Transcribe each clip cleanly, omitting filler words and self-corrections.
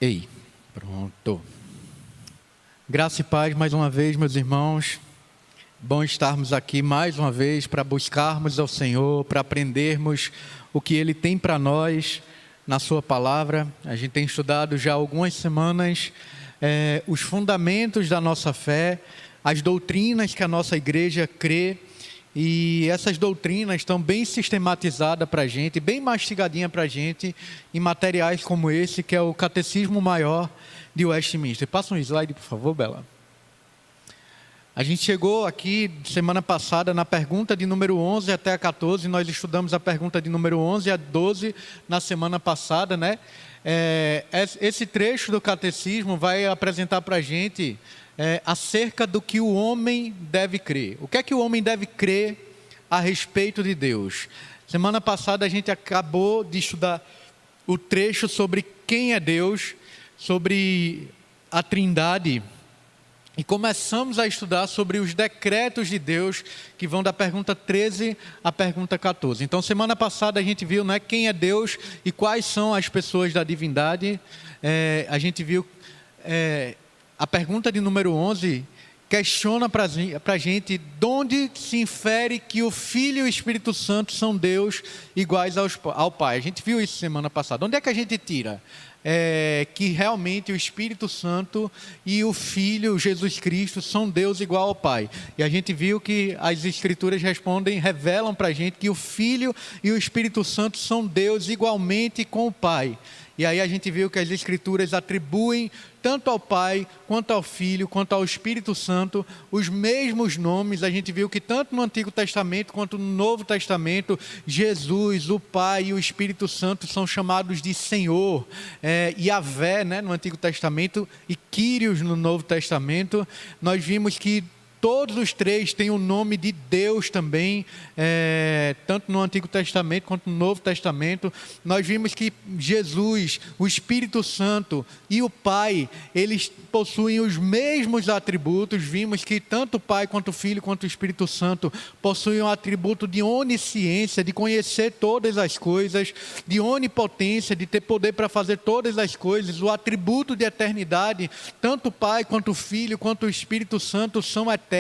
Ei, pronto. Graça e paz mais uma vez, meus irmãos. Bom estarmos aqui mais uma vez para buscarmos ao Senhor, para aprendermos o que Ele tem para nós na Sua palavra. A gente tem estudado já há algumas semanas os fundamentos da nossa fé, as doutrinas que a nossa igreja crê. E essas doutrinas estão bem sistematizadas para a gente, bem mastigadinhas para a gente, em materiais como esse, que é o Catecismo Maior de Westminster. Passa um slide, por favor, Bela. A gente chegou aqui, semana passada, na pergunta de número 11 até a 14. Nós estudamos a pergunta de número 11 a 12 na semana passada, né? Esse trecho do Catecismo vai apresentar para a gente acerca do que o homem deve crer. O que é que o homem deve crer a respeito de Deus? Semana passada a gente acabou de estudar o trecho sobre quem é Deus, sobre a Trindade, e começamos a estudar sobre os decretos de Deus, que vão da pergunta 13 à pergunta 14. Então, semana passada a gente viu, né, quem é Deus e quais são as pessoas da divindade. A gente viu a pergunta de número 11, questiona para a gente de onde se infere que o Filho e o Espírito Santo são Deus iguais ao Pai. A gente viu isso semana passada. Onde é que a gente tira que realmente o Espírito Santo e o Filho, Jesus Cristo, são Deus igual ao Pai? E a gente viu que as Escrituras revelam para a gente que o Filho e o Espírito Santo são Deus igualmente com o Pai. E aí a gente viu que as Escrituras atribuem tanto ao Pai, quanto ao Filho, quanto ao Espírito Santo, os mesmos nomes. A gente viu que tanto no Antigo Testamento, quanto no Novo Testamento, Jesus, o Pai e o Espírito Santo são chamados de Senhor. Yahvé, né, no Antigo Testamento, e Kyrios no Novo Testamento. Nós vimos que todos os três têm o nome de Deus também, tanto no Antigo Testamento quanto no Novo Testamento. Nós vimos que Jesus, o Espírito Santo e o Pai, eles possuem os mesmos atributos. Vimos que tanto o Pai, quanto o Filho, quanto o Espírito Santo possuem o atributo de onisciência, de conhecer todas as coisas, de onipotência, de ter poder para fazer todas as coisas. O atributo de eternidade, tanto o Pai, quanto o Filho, quanto o Espírito Santo são eternos.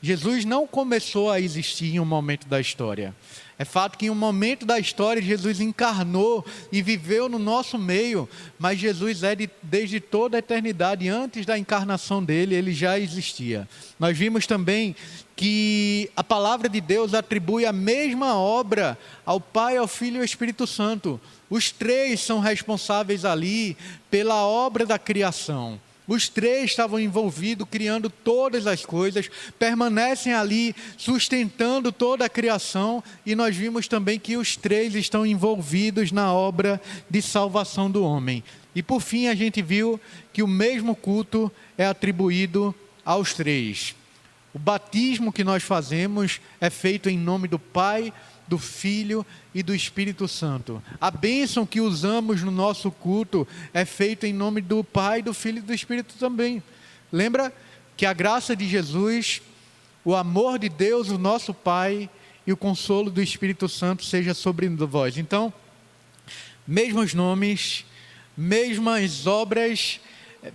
Jesus não começou a existir em um momento da história. É fato que em um momento da história Jesus encarnou e viveu no nosso meio, mas Jesus desde toda a eternidade, antes da encarnação dele, ele já existia. Nós vimos também que a palavra de Deus atribui a mesma obra ao Pai, ao Filho e ao Espírito Santo. Os três são responsáveis ali pela obra da criação. Os três estavam envolvidos, criando todas as coisas, permanecem ali, sustentando toda a criação, e nós vimos também que os três estão envolvidos na obra de salvação do homem. E por fim a gente viu que o mesmo culto é atribuído aos três. O batismo que nós fazemos é feito em nome do Pai, do Filho e do Espírito Santo. A bênção que usamos no nosso culto é feita em nome do Pai, do Filho e do Espírito também. Lembra que a graça de Jesus, o amor de Deus, o nosso Pai, e o consolo do Espírito Santo seja sobre vós. Então, mesmos nomes, mesmas obras,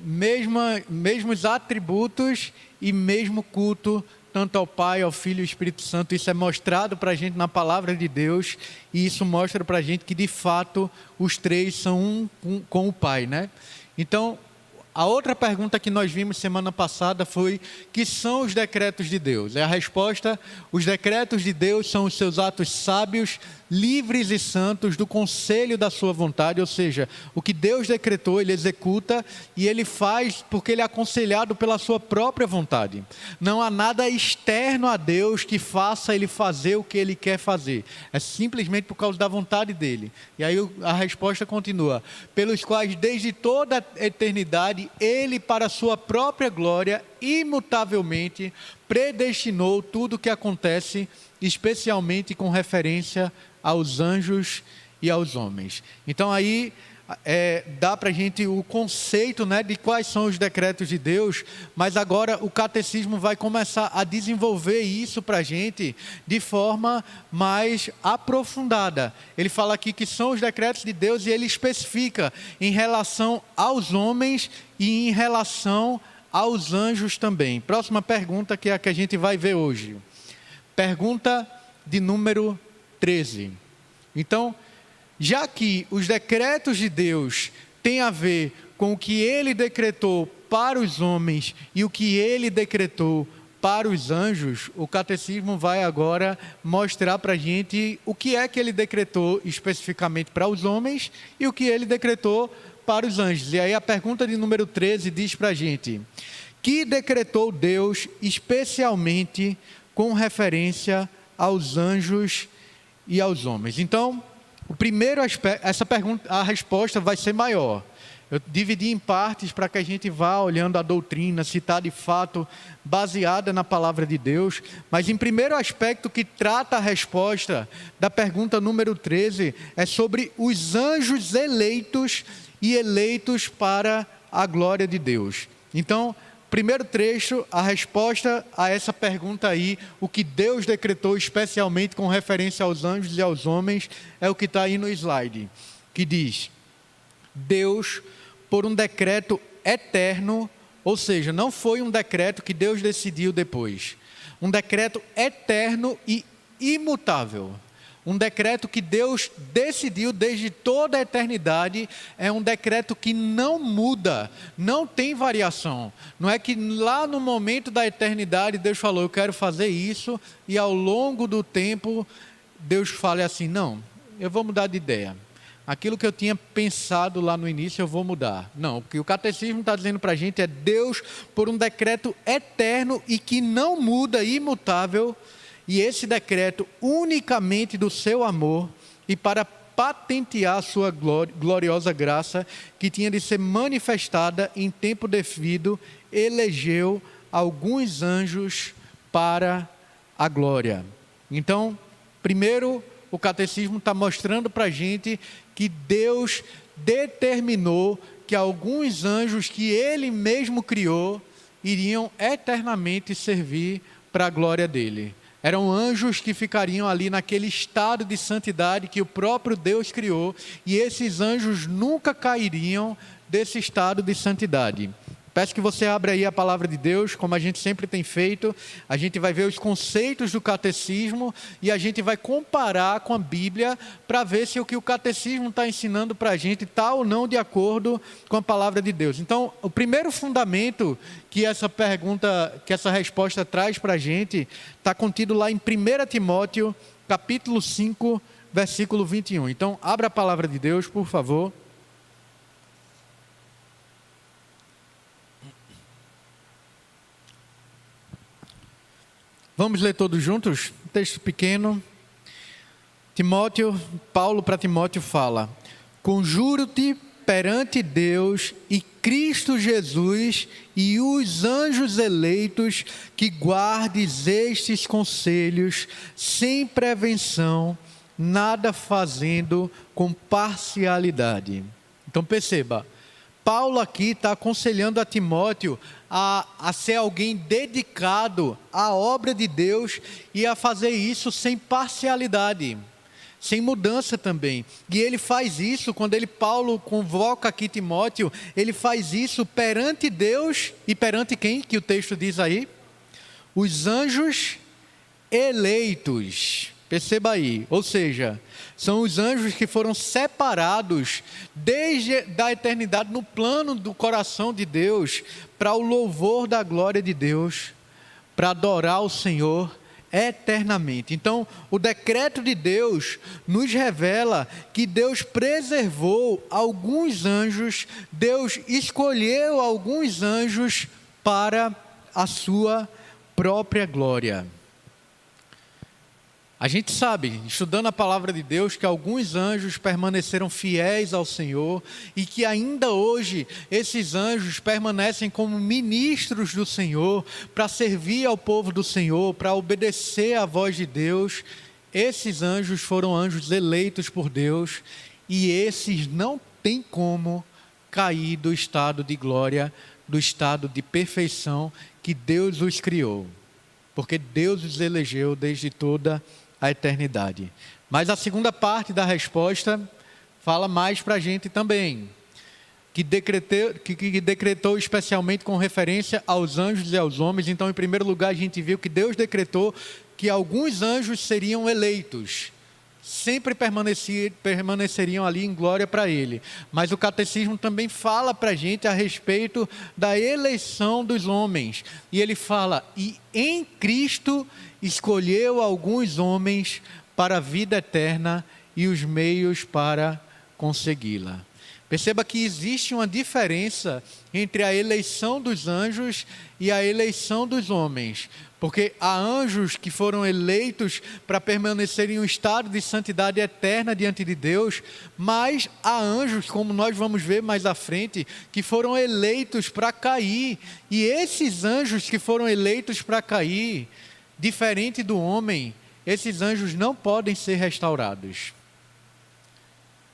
mesmos atributos e mesmo culto, tanto ao Pai, ao Filho e ao Espírito Santo. Isso é mostrado para a gente na palavra de Deus, e isso mostra para a gente que de fato os três são um com o Pai, né? Então, a outra pergunta que nós vimos semana passada foi: que são os decretos de Deus? A resposta: os decretos de Deus são os seus atos sábios, livres e santos do conselho da sua vontade. Ou seja, o que Deus decretou, ele executa, e ele faz porque ele é aconselhado pela sua própria vontade. Não há nada externo a Deus que faça ele fazer o que ele quer fazer. É simplesmente por causa da vontade dele. E aí a resposta continua: pelos quais desde toda a eternidade ele, para a sua própria glória, imutavelmente predestinou tudo o que acontece, especialmente com referência aos anjos e aos homens. Então aí dá para a gente o conceito, né, de quais são os decretos de Deus, mas agora o catecismo vai começar a desenvolver isso para a gente de forma mais aprofundada. Ele fala aqui que são os decretos de Deus e ele especifica em relação aos homens e em relação aos anjos também. Próxima pergunta, que é a que a gente vai ver hoje. Pergunta de número 13. Então, já que os decretos de Deus têm a ver com o que ele decretou para os homens e o que ele decretou para os anjos, o catecismo vai agora mostrar para a gente o que é que ele decretou especificamente para os homens e o que ele decretou para os anjos. E aí a pergunta de número 13 diz para a gente: que decretou Deus especialmente com referência aos anjos e aos homens? Então, o primeiro aspecto, essa pergunta, a resposta vai ser maior. Eu dividi em partes para que a gente vá olhando a doutrina, se está de fato baseada na palavra de Deus. Mas em primeiro aspecto que trata a resposta da pergunta número 13, é sobre os anjos eleitos e eleitos para a glória de Deus. Então, primeiro trecho, a resposta a essa pergunta aí, o que Deus decretou especialmente com referência aos anjos e aos homens, é o que está aí no slide, que diz: Deus, por um decreto eterno, ou seja, não foi um decreto que Deus decidiu depois, um decreto eterno e imutável. Um decreto que Deus decidiu desde toda a eternidade, é um decreto que não muda, não tem variação. Não é que lá no momento da eternidade Deus falou, eu quero fazer isso, e ao longo do tempo Deus fale assim, não, eu vou mudar de ideia. Aquilo que eu tinha pensado lá no início eu vou mudar. Não, o que o catecismo está dizendo para a gente é Deus, por um decreto eterno e que não muda, imutável, e esse decreto unicamente do seu amor e para patentear a sua gloriosa graça, que tinha de ser manifestada em tempo devido, elegeu alguns anjos para a glória. Então, primeiro, o catecismo está mostrando para a gente que Deus determinou que alguns anjos que ele mesmo criou iriam eternamente servir para a glória dele. Eram anjos que ficariam ali naquele estado de santidade que o próprio Deus criou, e esses anjos nunca cairiam desse estado de santidade. Peço que você abra aí a palavra de Deus, como a gente sempre tem feito. A gente vai ver os conceitos do catecismo e a gente vai comparar com a Bíblia para ver se o que o catecismo está ensinando para a gente está ou não de acordo com a palavra de Deus. Então, o primeiro fundamento que essa pergunta, que essa resposta traz para a gente, está contido lá em 1 Timóteo, capítulo 5, versículo 21. Então, abra a palavra de Deus, por favor. Vamos ler todos juntos? Um texto pequeno. Paulo para Timóteo fala: conjuro-te perante Deus e Cristo Jesus e os anjos eleitos, que guardes estes conselhos sem prevenção, nada fazendo com parcialidade. Então perceba, Paulo aqui está aconselhando a Timóteo a ser alguém dedicado à obra de Deus e a fazer isso sem parcialidade, sem mudança também. E ele faz isso, quando Paulo convoca aqui Timóteo, ele faz isso perante Deus e perante quem que o texto diz aí? Os anjos eleitos. Perceba aí, ou seja, são os anjos que foram separados desde a eternidade no plano do coração de Deus, para o louvor da glória de Deus, para adorar o Senhor eternamente. Então, o decreto de Deus nos revela que Deus preservou alguns anjos, Deus escolheu alguns anjos para a sua própria glória. A gente sabe, estudando a palavra de Deus, que alguns anjos permaneceram fiéis ao Senhor e que ainda hoje esses anjos permanecem como ministros do Senhor para servir ao povo do Senhor, para obedecer à voz de Deus. Esses anjos foram anjos eleitos por Deus e esses não tem como cair do estado de glória, do estado de perfeição que Deus os criou, porque Deus os elegeu desde toda a eternidade. Mas a segunda parte da resposta fala mais para a gente também, que decretou especialmente com referência aos anjos e aos homens. Então, em primeiro lugar, a gente viu que Deus decretou que alguns anjos seriam eleitos, sempre permaneceriam ali em glória para Ele. Mas o catecismo também fala para a gente a respeito da eleição dos homens. E ele fala, e em Cristo escolheu alguns homens para a vida eterna e os meios para consegui-la. Perceba que existe uma diferença entre a eleição dos anjos e a eleição dos homens, porque há anjos que foram eleitos para permanecer em um estado de santidade eterna diante de Deus, mas há anjos, como nós vamos ver mais à frente, que foram eleitos para cair, e esses anjos que foram eleitos para cair, diferente do homem, esses anjos não podem ser restaurados.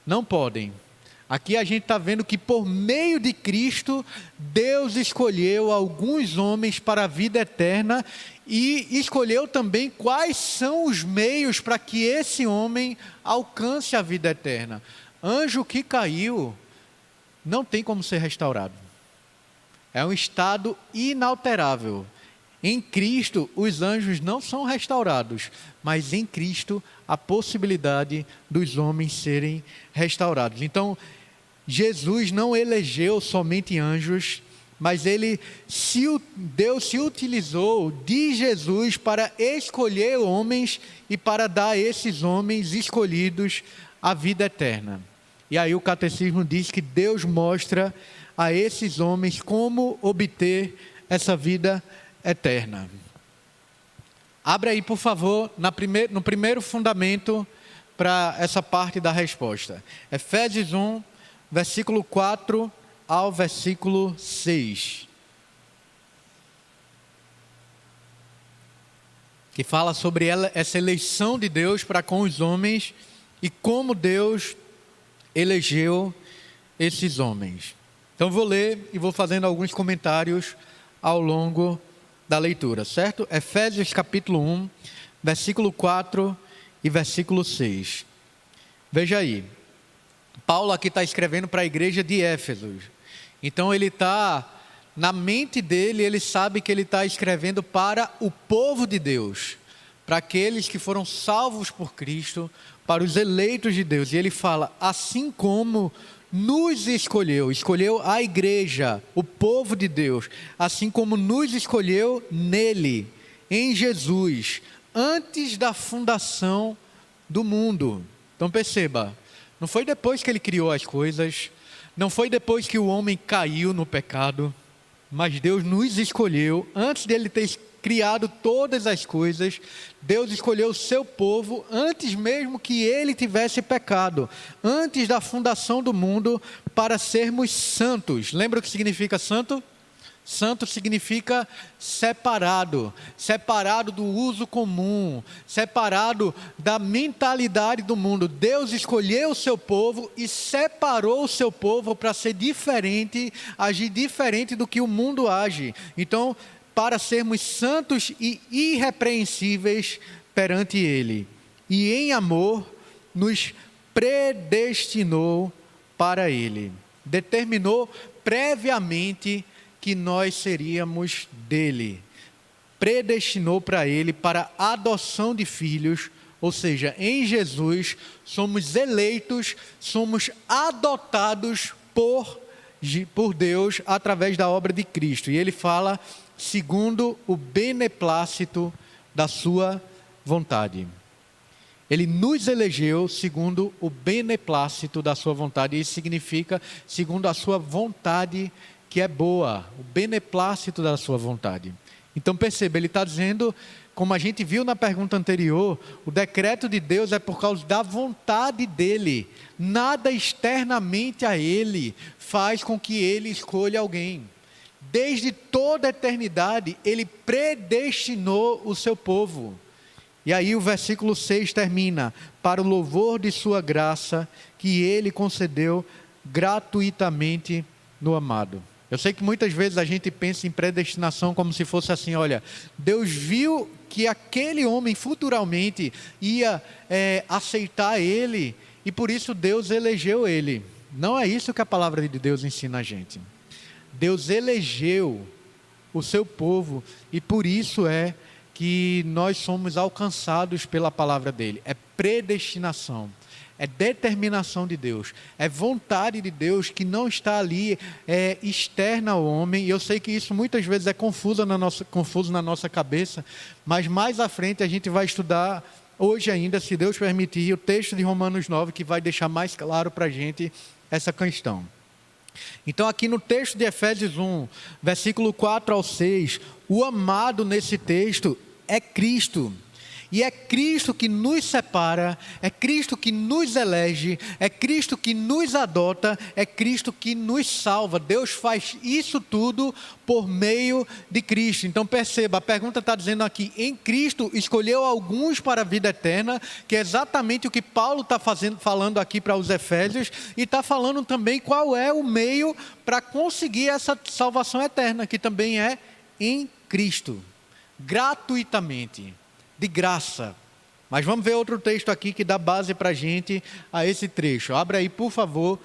Não podem. Aqui a gente está vendo que por meio de Cristo, Deus escolheu alguns homens para a vida eterna e escolheu também quais são os meios para que esse homem alcance a vida eterna. Anjo que caiu não tem como ser restaurado. É um estado inalterável. Em Cristo, os anjos não são restaurados, mas em Cristo, a possibilidade dos homens serem restaurados. Então, Jesus não elegeu somente anjos, mas Deus se utilizou de Jesus para escolher homens e para dar a esses homens escolhidos a vida eterna. E aí o catecismo diz que Deus mostra a esses homens como obter essa vida eterna. Abra aí, por favor, no primeiro fundamento para essa parte da resposta. Efésios 1, versículo 4 ao versículo 6. Que fala sobre essa eleição de Deus para com os homens e como Deus elegeu esses homens. Então vou ler e vou fazendo alguns comentários ao longo da leitura, certo? Efésios capítulo 1, versículo 4 e versículo 6. Veja aí. Paulo aqui está escrevendo para a igreja de Éfeso. Então ele está, na mente dele, ele sabe que ele está escrevendo para o povo de Deus, para aqueles que foram salvos por Cristo, para os eleitos de Deus. E ele fala, assim como nos escolheu a igreja, o povo de Deus, assim como nos escolheu nele, em Jesus, antes da fundação do mundo. Então perceba, não foi depois que ele criou as coisas, não foi depois que o homem caiu no pecado, mas Deus nos escolheu, antes dele ter criado todas as coisas, Deus escolheu o seu povo antes mesmo que ele tivesse pecado, antes da fundação do mundo, para sermos santos. Lembra o que significa santo? Santo significa separado, separado do uso comum, separado da mentalidade do mundo. Deus escolheu o seu povo e separou o seu povo para ser diferente, agir diferente do que o mundo age. Então, para sermos santos e irrepreensíveis perante Ele. E em amor, nos predestinou para Ele. Determinou previamente que nós seríamos dele. Predestinou para Ele para a adoção de filhos, ou seja, em Jesus somos eleitos, somos adotados por Deus através da obra de Cristo. E Ele fala segundo o beneplácito da sua vontade. Ele nos elegeu segundo o beneplácito da sua vontade. Isso significa segundo a sua vontade que é boa, o beneplácito da sua vontade. Então perceba, ele está dizendo, como a gente viu na pergunta anterior, o decreto de Deus é por causa da vontade dele. Nada externamente a ele faz com que ele escolha alguém. Desde toda a eternidade, ele predestinou o seu povo. E aí o versículo 6 termina, para o louvor de sua graça, que ele concedeu gratuitamente no amado. Eu sei que muitas vezes a gente pensa em predestinação como se fosse assim, olha, Deus viu que aquele homem futuramente ia aceitar ele e por isso Deus elegeu ele. Não é isso que a palavra de Deus ensina a gente. Deus elegeu o seu povo e por isso é que nós somos alcançados pela palavra dele. É predestinação. É determinação de Deus, é vontade de Deus que não está ali externa ao homem. E eu sei que isso muitas vezes é confuso na nossa cabeça, mas mais à frente a gente vai estudar, hoje ainda, se Deus permitir, o texto de Romanos 9, que vai deixar mais claro para a gente essa questão. Então aqui no texto de Efésios 1, versículo 4 ao 6, o amado nesse texto é Cristo. E é Cristo que nos separa, é Cristo que nos elege, é Cristo que nos adota, é Cristo que nos salva. Deus faz isso tudo por meio de Cristo. Então perceba, a pergunta está dizendo aqui, em Cristo escolheu alguns para a vida eterna, que é exatamente o que Paulo está falando aqui para os Efésios, e está falando também qual é o meio para conseguir essa salvação eterna, que também é em Cristo, gratuitamente. De graça. Mas vamos ver outro texto aqui que dá base para a gente a esse trecho. Abra aí, por favor,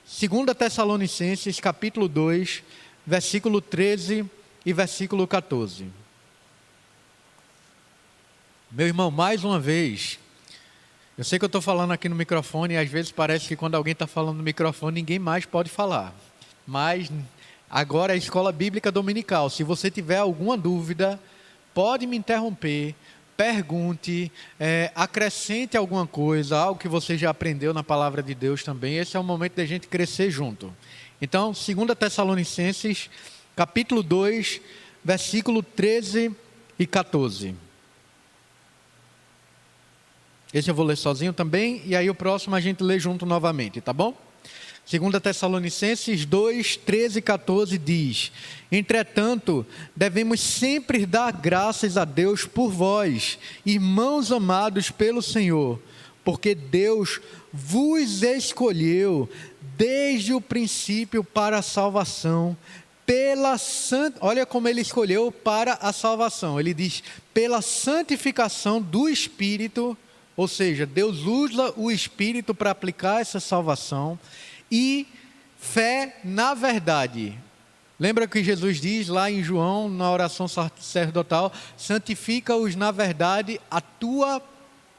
2 Tessalonicenses, capítulo 2, versículo 13 e versículo 14. Meu irmão, mais uma vez, eu sei que eu estou falando aqui no microfone e às vezes parece que quando alguém está falando no microfone, ninguém mais pode falar. Mas agora é a escola bíblica dominical. Se você tiver alguma dúvida, pode me interromper. Pergunte, acrescente alguma coisa, algo que você já aprendeu na palavra de Deus também. Esse é o momento da gente crescer junto. Então, 2 Tessalonicenses, capítulo 2, versículo 13 e 14. Esse eu vou ler sozinho também, e aí o próximo a gente lê junto novamente, tá bom? 2 Tessalonicenses 2, 13 e 14 diz: entretanto, devemos sempre dar graças a Deus por vós, irmãos amados pelo Senhor, porque Deus vos escolheu desde o princípio para a salvação, olha como ele escolheu para a salvação, ele diz, pela santificação do Espírito, ou seja, Deus usa o Espírito para aplicar essa salvação, e fé na verdade. Lembra que Jesus diz lá em João, na oração sacerdotal, santifica-os na verdade, a tua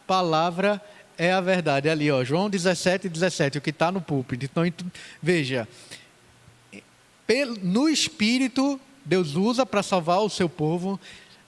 palavra é a verdade. Ali, ó, João 17, 17, o que está no púlpito. Então, veja, no Espírito, Deus usa para salvar o seu povo.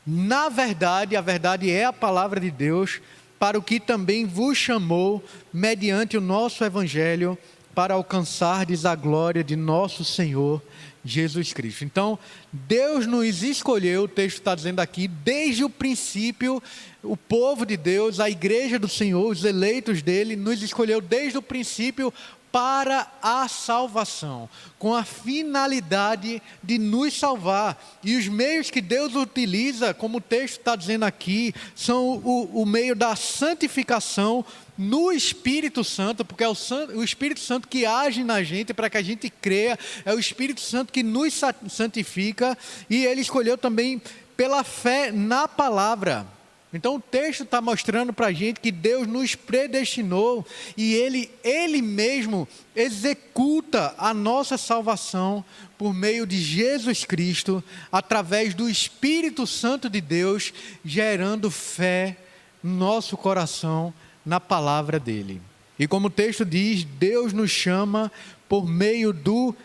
Na verdade, a verdade é a palavra de Deus, para o que também vos chamou, mediante o nosso Evangelho, para alcançardes a glória de nosso Senhor Jesus Cristo. Então, Deus nos escolheu, o texto está dizendo aqui, desde o princípio, o povo de Deus, a igreja do Senhor, os eleitos dele, nos escolheu desde o princípio para a salvação, com a finalidade de nos salvar. E os meios que Deus utiliza, como o texto está dizendo aqui, são o meio da santificação no Espírito Santo, porque é o Espírito Santo que age na gente para que a gente creia, é o Espírito Santo que nos santifica, e ele escolheu também pela fé na palavra. Então o texto está mostrando para a gente que Deus nos predestinou e Ele mesmo executa a nossa salvação por meio de Jesus Cristo, através do Espírito Santo de Deus, gerando fé no nosso coração na palavra dEle. E como o texto diz, Deus nos chama por meio do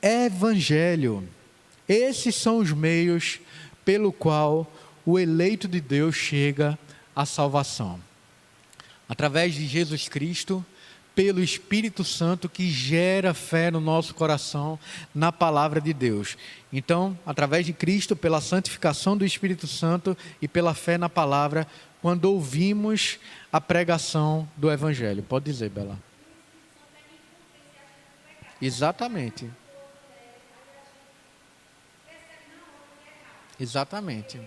Evangelho. Esses são os meios pelo qual o eleito de Deus chega à salvação. Através de Jesus Cristo, pelo Espírito Santo que gera fé no nosso coração, na palavra de Deus. Então, através de Cristo, pela santificação do Espírito Santo e pela fé na palavra, quando ouvimos a pregação do Evangelho. Pode dizer, Bela. Exatamente. Exatamente.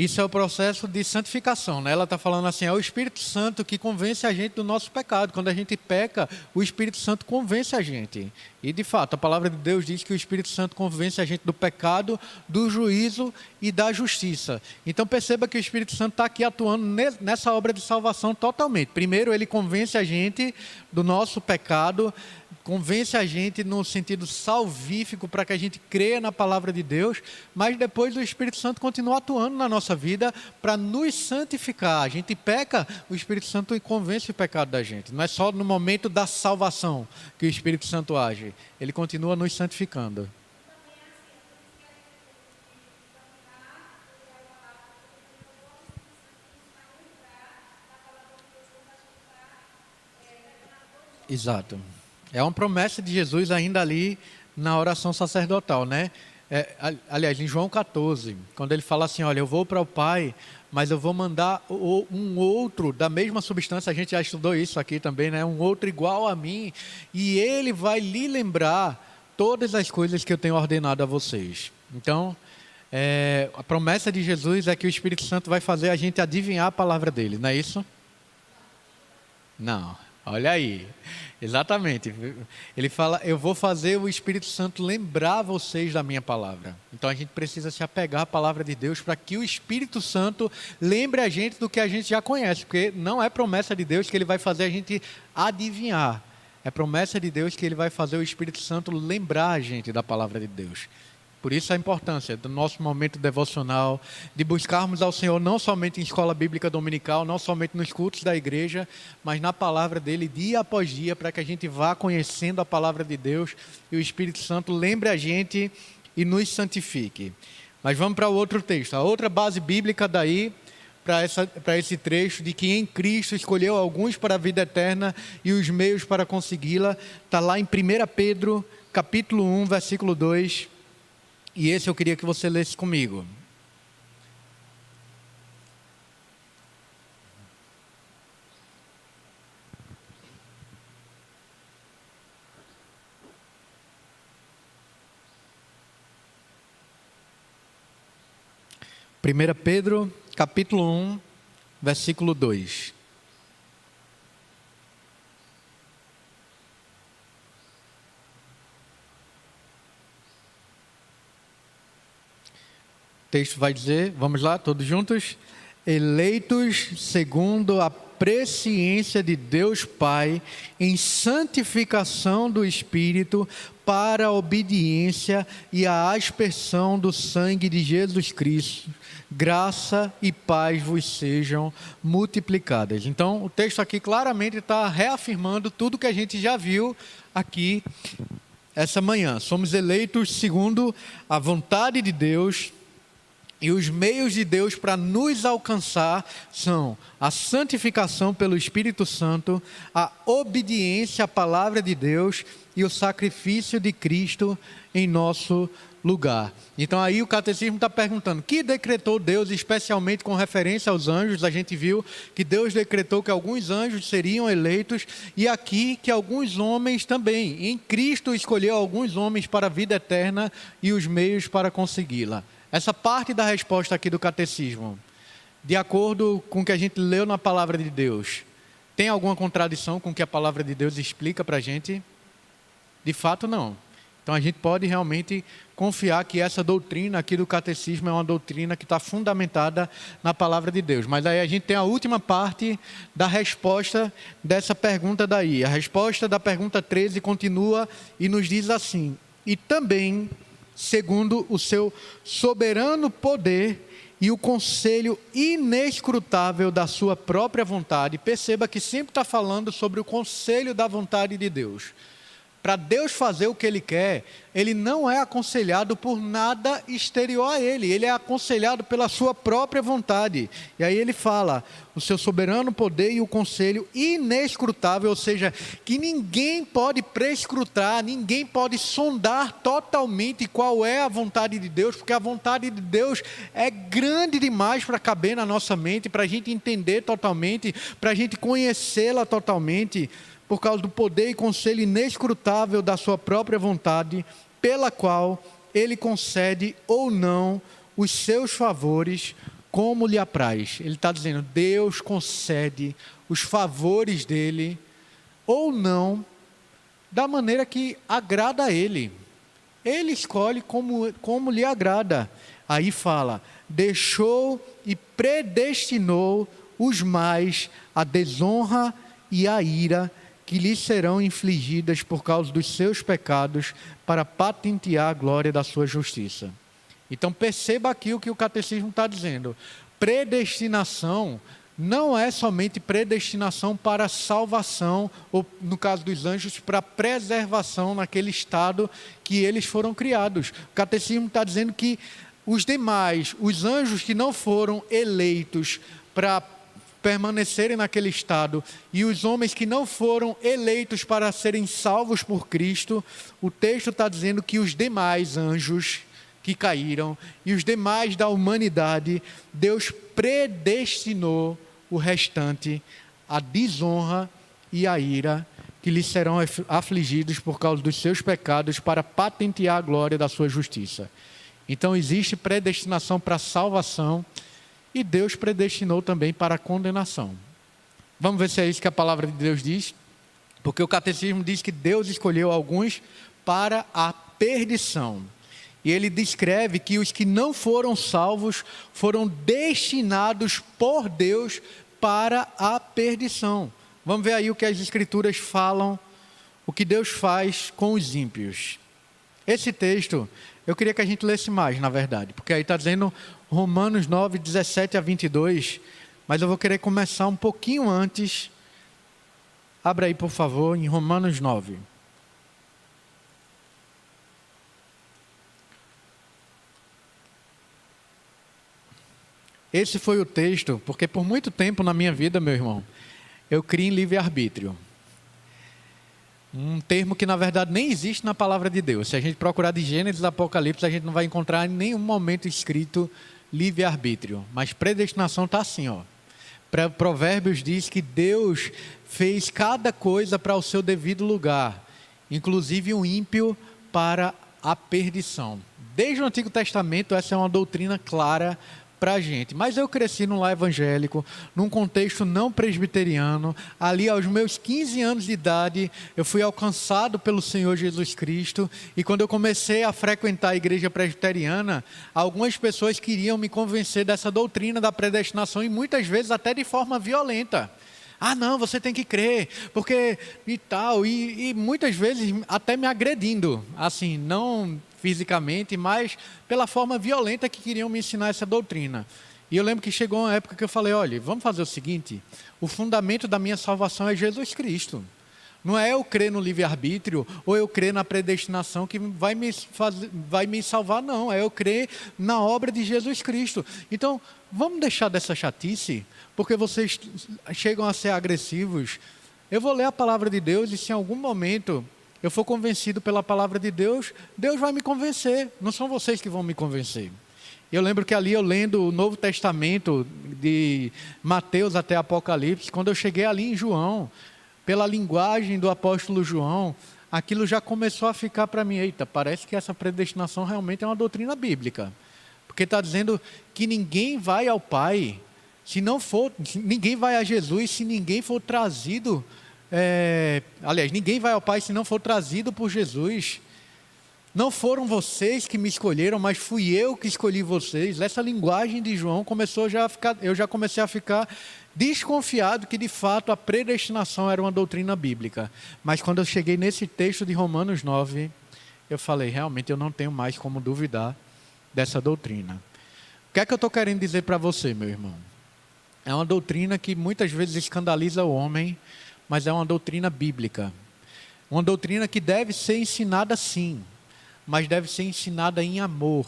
Isso é o processo de santificação, né? Ela está falando assim, é o Espírito Santo que convence a gente do nosso pecado. Quando a gente peca, o Espírito Santo convence a gente. E, de fato, a palavra de Deus diz que o Espírito Santo convence a gente do pecado, do juízo e da justiça. Então, perceba que o Espírito Santo está aqui atuando nessa obra de salvação totalmente. Primeiro, ele convence a gente do nosso pecado, convence a gente no sentido salvífico para que a gente creia na palavra de Deus, mas depois o Espírito Santo continua atuando na nossa vida para nos santificar. A gente peca, o Espírito Santo convence o pecado da gente. Não é só no momento da salvação que o Espírito Santo age, ele continua nos santificando. Exato. É uma promessa de Jesus ainda ali na oração sacerdotal, né? Aliás, em João 14, quando ele fala assim, olha, eu vou para o Pai, mas eu vou mandar um outro da mesma substância, a gente já estudou isso aqui também, né? Um outro igual a mim, e ele vai lhe lembrar todas as coisas que eu tenho ordenado a vocês. Então, a promessa de Jesus é que o Espírito Santo vai fazer a gente adivinhar a palavra dele, não é isso? Não. Olha aí, exatamente. Ele fala, eu vou fazer o Espírito Santo lembrar vocês da minha palavra. Então a gente precisa se apegar à palavra de Deus para que o Espírito Santo lembre a gente do que a gente já conhece. Porque não é promessa de Deus que ele vai fazer a gente adivinhar. É promessa de Deus que ele vai fazer o Espírito Santo lembrar a gente da palavra de Deus. Por isso a importância do nosso momento devocional, de buscarmos ao Senhor não somente em escola bíblica dominical, não somente nos cultos da igreja, mas na palavra dele dia após dia, para que a gente vá conhecendo a palavra de Deus e o Espírito Santo lembre a gente e nos santifique. Mas vamos para o outro texto. A outra base bíblica daí, para esse trecho, de que em Cristo escolheu alguns para a vida eterna e os meios para consegui-la, está lá em 1 Pedro, capítulo 1, versículo 2. E esse eu queria que você lesse comigo. Primeira Pedro, capítulo 1, versículo 2. O texto vai dizer, vamos lá, todos juntos? Eleitos segundo a presciência de Deus Pai, em santificação do Espírito, para a obediência e a aspersão do sangue de Jesus Cristo, graça e paz vos sejam multiplicadas. Então, o texto aqui claramente está reafirmando tudo que a gente já viu aqui essa manhã. Somos eleitos segundo a vontade de Deus. E os meios de Deus para nos alcançar são a santificação pelo Espírito Santo, a obediência à palavra de Deus e o sacrifício de Cristo em nosso lugar. Então aí o catecismo está perguntando, que decretou Deus especialmente com referência aos anjos? A gente viu que Deus decretou que alguns anjos seriam eleitos e aqui que alguns homens também. Em Cristo escolheu alguns homens para a vida eterna e os meios para consegui-la. Essa parte da resposta aqui do catecismo, de acordo com o que a gente leu na palavra de Deus, tem alguma contradição com o que a palavra de Deus explica para a gente? De fato, não. Então a gente pode realmente confiar que essa doutrina aqui do catecismo é uma doutrina que está fundamentada na palavra de Deus. Mas aí a gente tem a última parte da resposta dessa pergunta daí. A resposta da pergunta 13 continua e nos diz assim, e também segundo o seu soberano poder e o conselho inescrutável da sua própria vontade. Perceba que sempre está falando sobre o conselho da vontade de Deus. Para Deus fazer o que Ele quer, Ele não é aconselhado por nada exterior a Ele. Ele é aconselhado pela sua própria vontade. E aí ele fala, o seu soberano poder e o conselho inescrutável, ou seja, que ninguém pode prescrutar, ninguém pode sondar totalmente qual é a vontade de Deus, porque a vontade de Deus é grande demais para caber na nossa mente, para a gente entender totalmente, para a gente conhecê-la totalmente, por causa do poder e conselho inescrutável da sua própria vontade, pela qual Ele concede ou não os seus favores como lhe apraz. Ele está dizendo, Deus concede os favores dele, ou não, da maneira que agrada a ele. Ele escolhe como lhe agrada. Aí fala, deixou e predestinou os mais à desonra e à ira, que lhes serão infligidas por causa dos seus pecados, para patentear a glória da sua justiça. Então perceba aqui o que o catecismo está dizendo. Predestinação não é somente predestinação para salvação, ou no caso dos anjos, para preservação naquele estado que eles foram criados. O catecismo está dizendo que os demais, os anjos que não foram eleitos para permanecerem naquele estado, e os homens que não foram eleitos para serem salvos por Cristo, o texto está dizendo que os demais anjos que caíram e os demais da humanidade, Deus predestinou o restante à desonra e à ira, que lhes serão afligidos por causa dos seus pecados, para patentear a glória da sua justiça. Então existe predestinação para a salvação, e Deus predestinou também para a condenação. Vamos ver se é isso que a palavra de Deus diz, porque o catecismo diz que Deus escolheu alguns para a perdição. E ele descreve que os que não foram salvos foram destinados por Deus para a perdição. Vamos ver aí o que as Escrituras falam, o que Deus faz com os ímpios. Esse texto, eu queria que a gente lesse mais, na verdade, porque aí está dizendo Romanos 9, 17 a 22, mas eu vou querer começar um pouquinho antes. Abra aí, por favor, em Romanos 9. Esse foi o texto, porque por muito tempo na minha vida, meu irmão, eu criei em livre-arbítrio. Um termo que na verdade nem existe na palavra de Deus. Se a gente procurar de Gênesis e Apocalipse, a gente não vai encontrar em nenhum momento escrito livre-arbítrio. Mas predestinação está assim, ó. Provérbios diz que Deus fez cada coisa para o seu devido lugar, inclusive o ímpio para a perdição. Desde o Antigo Testamento, essa é uma doutrina clara para a gente. Mas eu cresci num lar evangélico, num contexto não presbiteriano. Ali aos meus 15 anos de idade, eu fui alcançado pelo Senhor Jesus Cristo, e quando eu comecei a frequentar a igreja presbiteriana, algumas pessoas queriam me convencer dessa doutrina da predestinação, e muitas vezes até de forma violenta. Ah, não, você tem que crer, porque e tal, e muitas vezes até me agredindo, assim, não fisicamente, mas pela forma violenta que queriam me ensinar essa doutrina. E eu lembro que chegou uma época que eu falei, olha, vamos fazer o seguinte, o fundamento da minha salvação é Jesus Cristo. Não é eu crer no livre-arbítrio, ou eu crer na predestinação que vai me salvar, não. É eu crer na obra de Jesus Cristo. Então, vamos deixar dessa chatice, porque vocês chegam a ser agressivos. Eu vou ler a palavra de Deus, e se em algum momento eu for convencido pela palavra de Deus, Deus vai me convencer. Não são vocês que vão me convencer. Eu lembro que ali eu lendo o Novo Testamento, de Mateus até Apocalipse, quando eu cheguei ali em João, pela linguagem do apóstolo João, aquilo já começou a ficar para mim, eita, parece que essa predestinação realmente é uma doutrina bíblica. Porque está dizendo que ninguém vai ao Pai, ninguém vai a Jesus se ninguém for trazido, ninguém vai ao Pai se não for trazido por Jesus. Não foram vocês que me escolheram, mas fui eu que escolhi vocês. Essa linguagem de João eu já comecei a ficar desconfiado que de fato a predestinação era uma doutrina bíblica. Mas quando eu cheguei nesse texto de Romanos 9, eu falei, realmente eu não tenho mais como duvidar dessa doutrina. O que é que eu estou querendo dizer para você, meu irmão? É uma doutrina que muitas vezes escandaliza o homem, mas é uma doutrina bíblica. Uma doutrina que deve ser ensinada sim, mas deve ser ensinada em amor,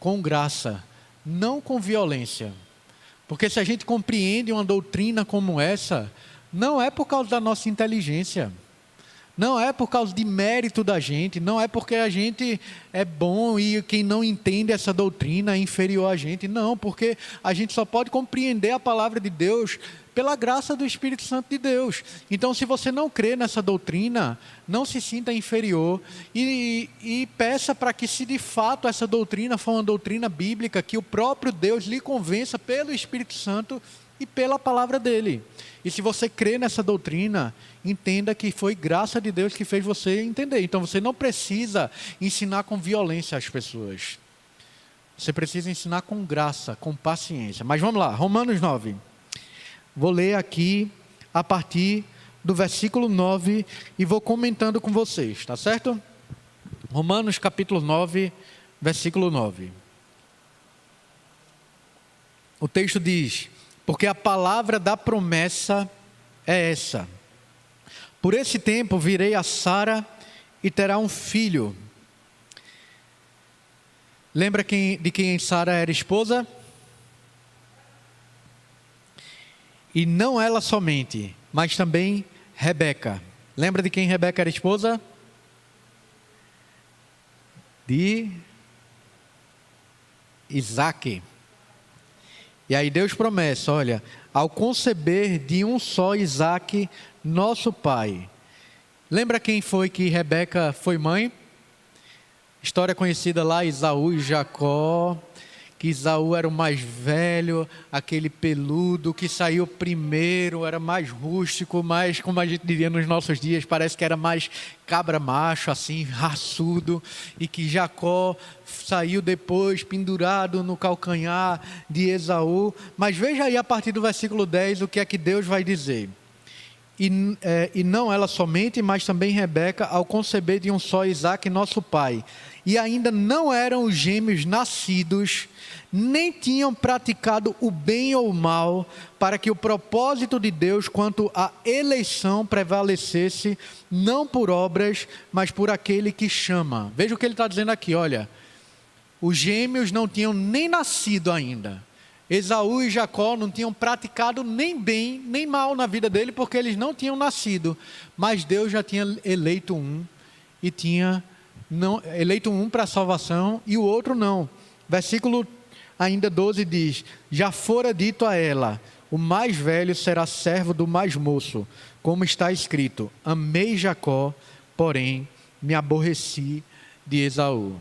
com graça, não com violência. Porque se a gente compreende uma doutrina como essa, não é por causa da nossa inteligência, Não é por causa de mérito da gente, não é porque a gente é bom e quem não entende essa doutrina é inferior a gente. Não, porque a gente só pode compreender a palavra de Deus pela graça do Espírito Santo de Deus. Então, se você não crê nessa doutrina, não se sinta inferior e peça para que, se de fato essa doutrina for uma doutrina bíblica, que o próprio Deus lhe convença pelo Espírito Santo e pela palavra dele. E se você crê nessa doutrina, entenda que foi graça de Deus que fez você entender. Então você não precisa ensinar com violência às pessoas. Você precisa ensinar com graça, com paciência. Mas vamos lá, Romanos 9. Vou ler aqui a partir do versículo 9 e vou comentando com vocês, tá certo? Romanos capítulo 9, versículo 9. O texto diz: porque a palavra da promessa é essa: por esse tempo virei a Sara e terá um filho. Lembra de quem Sara era esposa? E não ela somente, mas também Rebeca. Lembra de quem Rebeca era esposa? De Isaque. E aí Deus promete, olha, ao conceber de um só Isaque, nosso pai. Lembra quem foi que Rebeca foi mãe? História conhecida lá, Esaú e Jacó, que Esaú era o mais velho, aquele peludo que saiu primeiro, era mais rústico, mais, como a gente diria nos nossos dias, parece que era mais cabra macho, assim, raçudo, e que Jacó saiu depois pendurado no calcanhar de Esaú. Mas veja aí a partir do versículo 10 o que é que Deus vai dizer. E não ela somente, mas também Rebeca, ao conceber de um só Isaque, nosso pai. E ainda não eram os gêmeos nascidos, nem tinham praticado o bem ou o mal, para que o propósito de Deus quanto à eleição prevalecesse, não por obras, mas por aquele que chama. Veja o que ele está dizendo aqui, olha. Os gêmeos não tinham nem nascido ainda. Esaú e Jacó não tinham praticado nem bem, nem mal na vida dele, porque eles não tinham nascido. Mas Deus já tinha eleito um, e tinha eleito um para a salvação, e o outro não. Versículo ainda 12 diz: já fora dito a ela, o mais velho será servo do mais moço, como está escrito, amei Jacó, porém me aborreci de Esaú.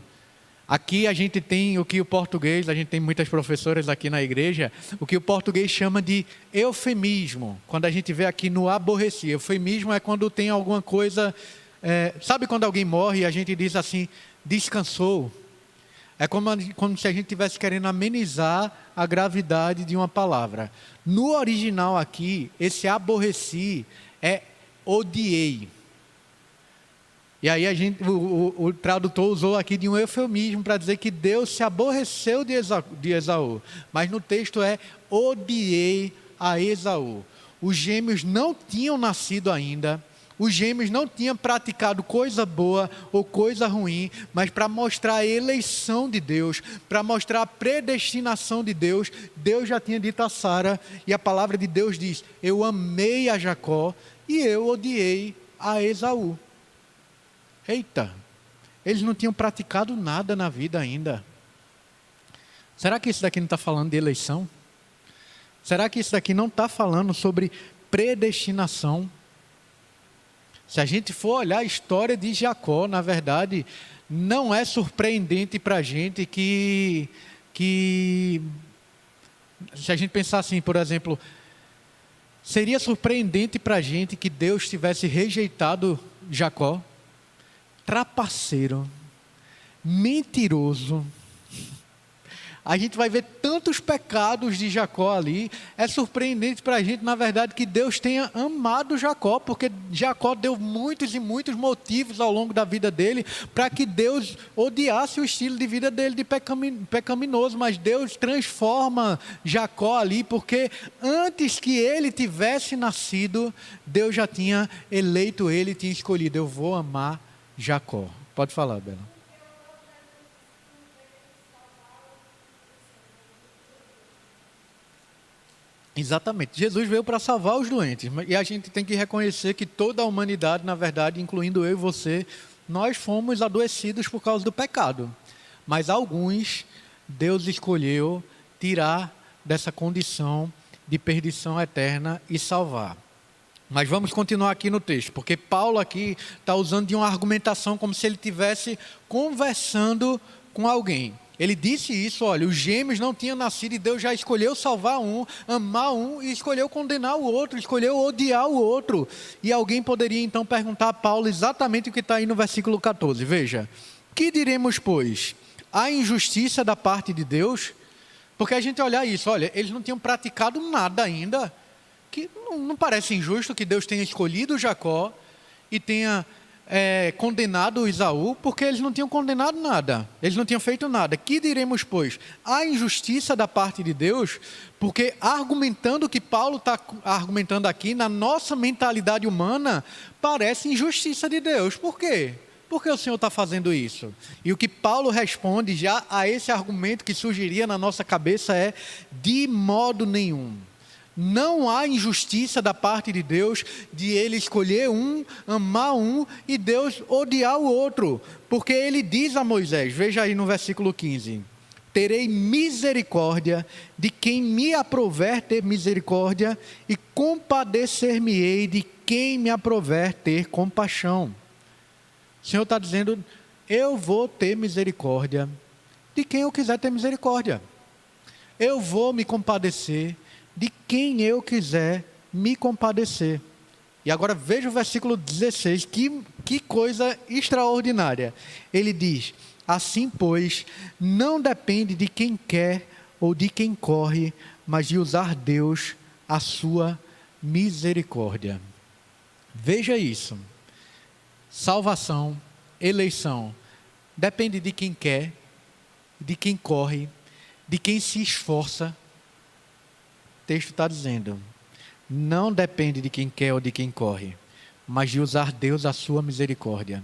Aqui a gente tem o que o português, a gente tem muitas professoras aqui na igreja, o que o português chama de eufemismo. Quando a gente vê aqui no aborrecer, eufemismo é quando tem alguma coisa, sabe quando alguém morre e a gente diz assim, descansou? É como se a gente estivesse querendo amenizar a gravidade de uma palavra. No original aqui, esse aborreci é odiei. E aí o tradutor usou aqui de um eufemismo para dizer que Deus se aborreceu de Esaú. Mas no texto é odiei a Esaú. Os gêmeos não tinham nascido ainda. Os gêmeos não tinham praticado coisa boa ou coisa ruim, mas para mostrar a eleição de Deus, para mostrar a predestinação de Deus, Deus já tinha dito a Sara, e a palavra de Deus diz, eu amei a Jacó e eu odiei a Esaú. Eita, eles não tinham praticado nada na vida ainda. Será que isso daqui não está falando de eleição? Será que isso daqui não está falando sobre predestinação? Se a gente for olhar a história de Jacó, na verdade, não é surpreendente para a gente que se a gente pensar assim, por exemplo, seria surpreendente para a gente que Deus tivesse rejeitado Jacó? Trapaceiro, mentiroso. A gente vai ver tantos pecados de Jacó ali. É surpreendente para a gente, na verdade, que Deus tenha amado Jacó, porque Jacó deu muitos e muitos motivos ao longo da vida dele para que Deus odiasse o estilo de vida dele de pecaminoso. Mas Deus transforma Jacó ali, porque antes que ele tivesse nascido, Deus já tinha eleito ele, tinha escolhido, eu vou amar Jacó. Pode falar, Bela. Exatamente. Jesus veio para salvar os doentes. E a gente tem que reconhecer que toda a humanidade, na verdade, incluindo eu e você, nós fomos adoecidos por causa do pecado. Mas alguns, Deus escolheu tirar dessa condição de perdição eterna e salvar. Mas vamos continuar aqui no texto, porque Paulo aqui está usando de uma argumentação como se ele estivesse conversando com alguém. Ele disse isso, olha, os gêmeos não tinham nascido e Deus já escolheu salvar um, amar um e escolheu condenar o outro, escolheu odiar o outro. E alguém poderia então perguntar a Paulo exatamente o que está aí no versículo 14. Veja, que diremos, pois? Há injustiça da parte de Deus? Porque a gente olha isso, olha, eles não tinham praticado nada ainda, que não parece injusto que Deus tenha escolhido Jacó e tenha condenado Esaú, porque eles não tinham condenado nada, eles não tinham feito nada. Que diremos, pois? Há injustiça da parte de Deus? Porque argumentando o que Paulo está argumentando aqui, na nossa mentalidade humana, parece injustiça de Deus. Por quê? Por que o Senhor está fazendo isso? E o que Paulo responde já a esse argumento que surgiria na nossa cabeça é: de modo nenhum. Não há injustiça da parte de Deus de Ele escolher um, amar um e Deus odiar o outro. Porque Ele diz a Moisés, veja aí no versículo 15: terei misericórdia de quem me aprouver ter misericórdia e compadecer-me-ei de quem me aprouver ter compaixão. O Senhor está dizendo: eu vou ter misericórdia de quem eu quiser ter misericórdia. Eu vou me compadecer de quem eu quiser me compadecer. E agora veja o versículo 16, que coisa extraordinária. Ele diz: assim, pois, não depende de quem quer ou de quem corre, mas de usar Deus a sua misericórdia. Veja isso. Salvação, eleição, depende de quem quer, de quem corre, de quem se esforça. O texto está dizendo: não depende de quem quer ou de quem corre, mas de usar Deus a sua misericórdia.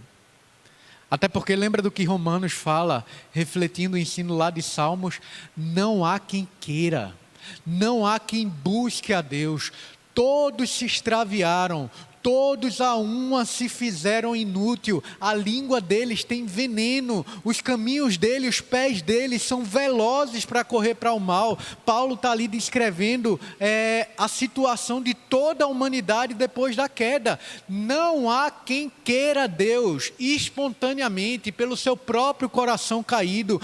Até porque lembra do que Romanos fala, refletindo o ensino lá de Salmos: não há quem queira, não há quem busque a Deus, todos se extraviaram, todos a uma se fizeram inútil, a língua deles tem veneno, os caminhos deles, os pés deles são velozes para correr para o mal. Paulo está ali descrevendo a situação de toda a humanidade depois da queda. Não há quem queira Deus espontaneamente, pelo seu próprio coração caído.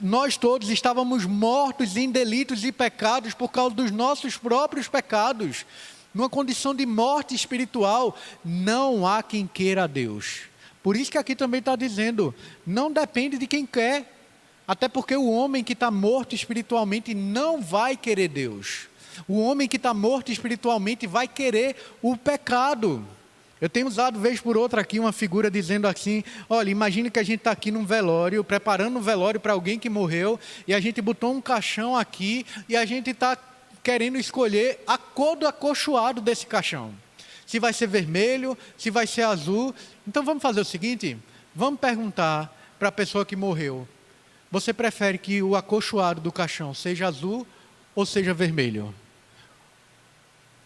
Nós todos estávamos mortos em delitos e pecados por causa dos nossos próprios pecados. Numa condição de morte espiritual, não há quem queira a Deus. Por isso que aqui também está dizendo: não depende de quem quer. Até porque o homem que está morto espiritualmente não vai querer Deus. O homem que está morto espiritualmente vai querer o pecado. Eu tenho usado vez por outra aqui uma figura dizendo assim: olha, imagine que a gente está aqui num velório, preparando um velório para alguém que morreu, e a gente botou um caixão aqui, e a gente está querendo escolher a cor do acolchoado desse caixão. Se vai ser vermelho, se vai ser azul. Então vamos fazer o seguinte: vamos perguntar para a pessoa que morreu: você prefere que o acolchoado do caixão seja azul ou seja vermelho?